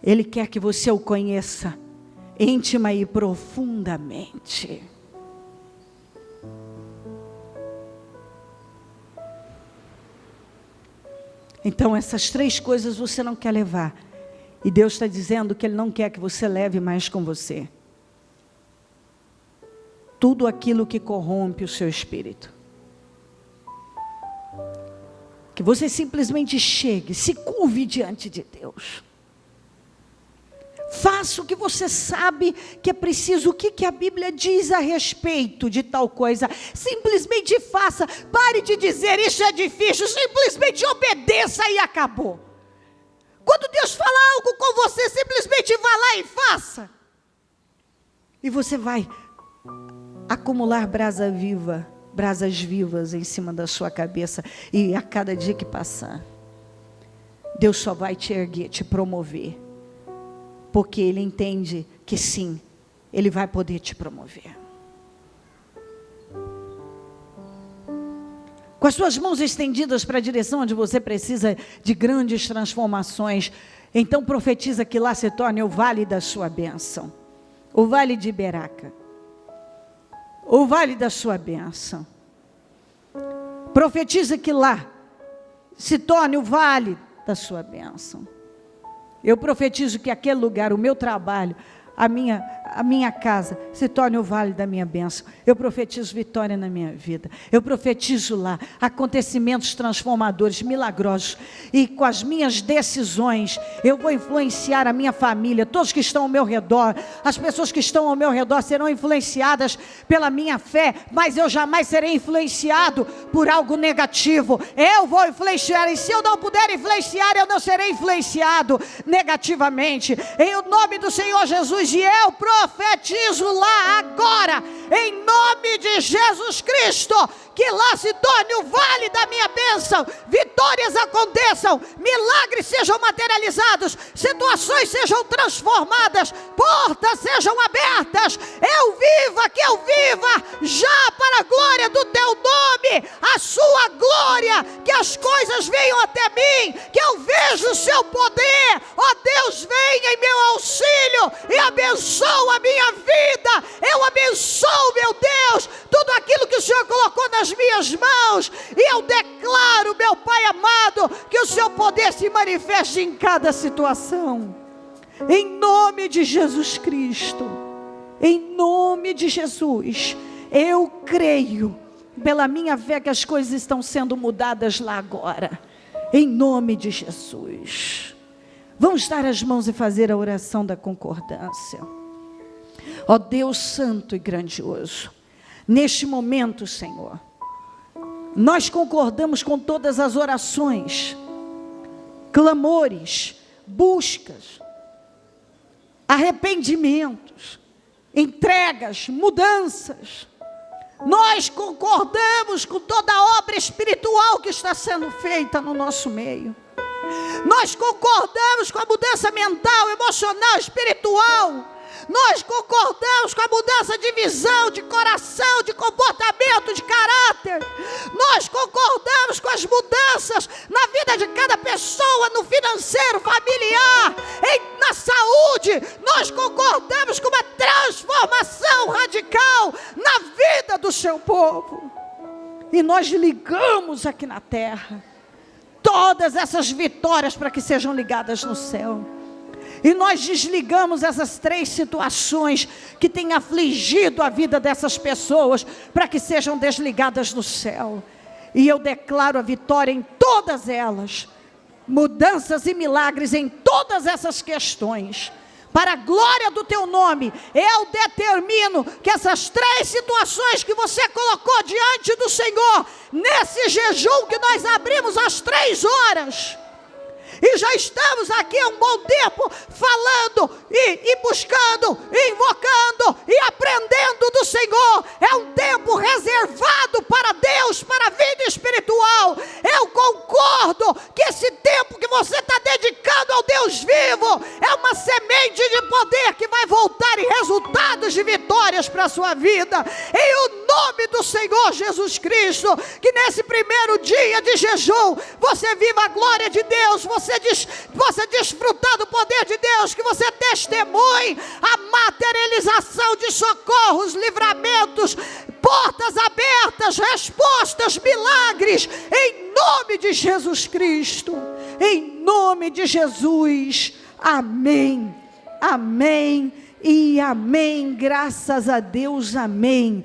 Ele quer que você o conheça íntima e profundamente. Então essas 3 coisas você não quer levar, e Deus está dizendo que Ele não quer que você leve mais com você tudo aquilo que corrompe o seu espírito. Que você simplesmente chegue, se curve diante de Deus. Faça o que você sabe que é preciso, o que a Bíblia diz a respeito de tal coisa. Simplesmente faça, pare de dizer isso é difícil, simplesmente obedeça e acabou. Quando Deus fala algo com você, simplesmente vá lá e faça. E você vai acumular brasas vivas em cima da sua cabeça, e a cada dia que passar, Deus só vai te erguer, te promover, porque Ele entende que sim, Ele vai poder te promover. Com as suas mãos estendidas para a direção onde você precisa de grandes transformações, então profetiza que lá se torne o vale da sua bênção, o vale de Beraca, o vale da sua bênção. Profetiza que lá se torne o vale da sua bênção. Eu profetizo que aquele lugar, o meu trabalho, a minha casa, se torne o vale da minha bênção. Eu profetizo vitória na minha vida. Eu profetizo lá acontecimentos transformadores, milagrosos. E com as minhas decisões, eu vou influenciar a minha família, todos que estão ao meu redor. As pessoas que estão ao meu redor serão influenciadas pela minha fé, mas eu jamais serei influenciado por algo negativo. Eu vou influenciar, e se eu não puder influenciar, eu não serei influenciado negativamente. Em o nome do Senhor Jesus, e eu profetizo lá agora, em nome de Jesus Cristo, que lá se torne o vale da minha bênção, vitórias aconteçam, milagres sejam materializados, situações sejam transformadas, portas sejam abertas, que eu viva já para a glória do teu nome, a sua glória, que as coisas venham até mim, que eu veja o seu poder, ó Deus, venha em meu auxílio e abençoa a minha vida, eu abençoo, meu Deus, tudo aquilo que o Senhor colocou nas minhas mãos, e eu declaro, meu Pai amado, que o seu poder se manifeste em cada situação, em nome de Jesus Cristo, em nome de Jesus. Eu creio, pela minha fé, que as coisas estão sendo mudadas lá agora, em nome de Jesus. Vamos dar as mãos e fazer a oração da concordância. Ó Deus santo e grandioso, neste momento, Senhor, nós concordamos com todas as orações, clamores, buscas, arrependimentos, entregas, mudanças. Nós concordamos com toda a obra espiritual que está sendo feita no nosso meio. Nós concordamos com a mudança mental, emocional, espiritual. Nós concordamos com a mudança de visão, de coração, de comportamento, de caráter. Nós concordamos com as mudanças na vida de cada pessoa, no financeiro, familiar, na saúde. Nós concordamos com uma transformação radical na vida do seu povo. E nós ligamos aqui na terra todas essas vitórias para que sejam ligadas no céu. E nós desligamos essas 3 situações que têm afligido a vida dessas pessoas, para que sejam desligadas no céu. E eu declaro a vitória em todas elas, mudanças e milagres em todas essas questões. Para a glória do teu nome, eu determino que essas 3 situações que você colocou diante do Senhor, nesse jejum que nós abrimos às 3 horas, e já estamos aqui há um bom tempo falando e buscando, e invocando e aprendendo do Senhor. É um tempo reservado para Deus, para a vida espiritual. Eu concordo que esse tempo que você está dedicando ao Deus vivo é uma semente de poder que vai voltar em resultados de vitórias para a sua vida. Em o nome do Senhor Jesus Cristo, que nesse primeiro dia de jejum, você viva a glória de Deus, você desfrutar do poder de Deus, que você testemunhe a materialização de socorros, livramentos, portas abertas, respostas, milagres, em nome de Jesus Cristo, em nome de Jesus, amém, amém e amém, graças a Deus, amém.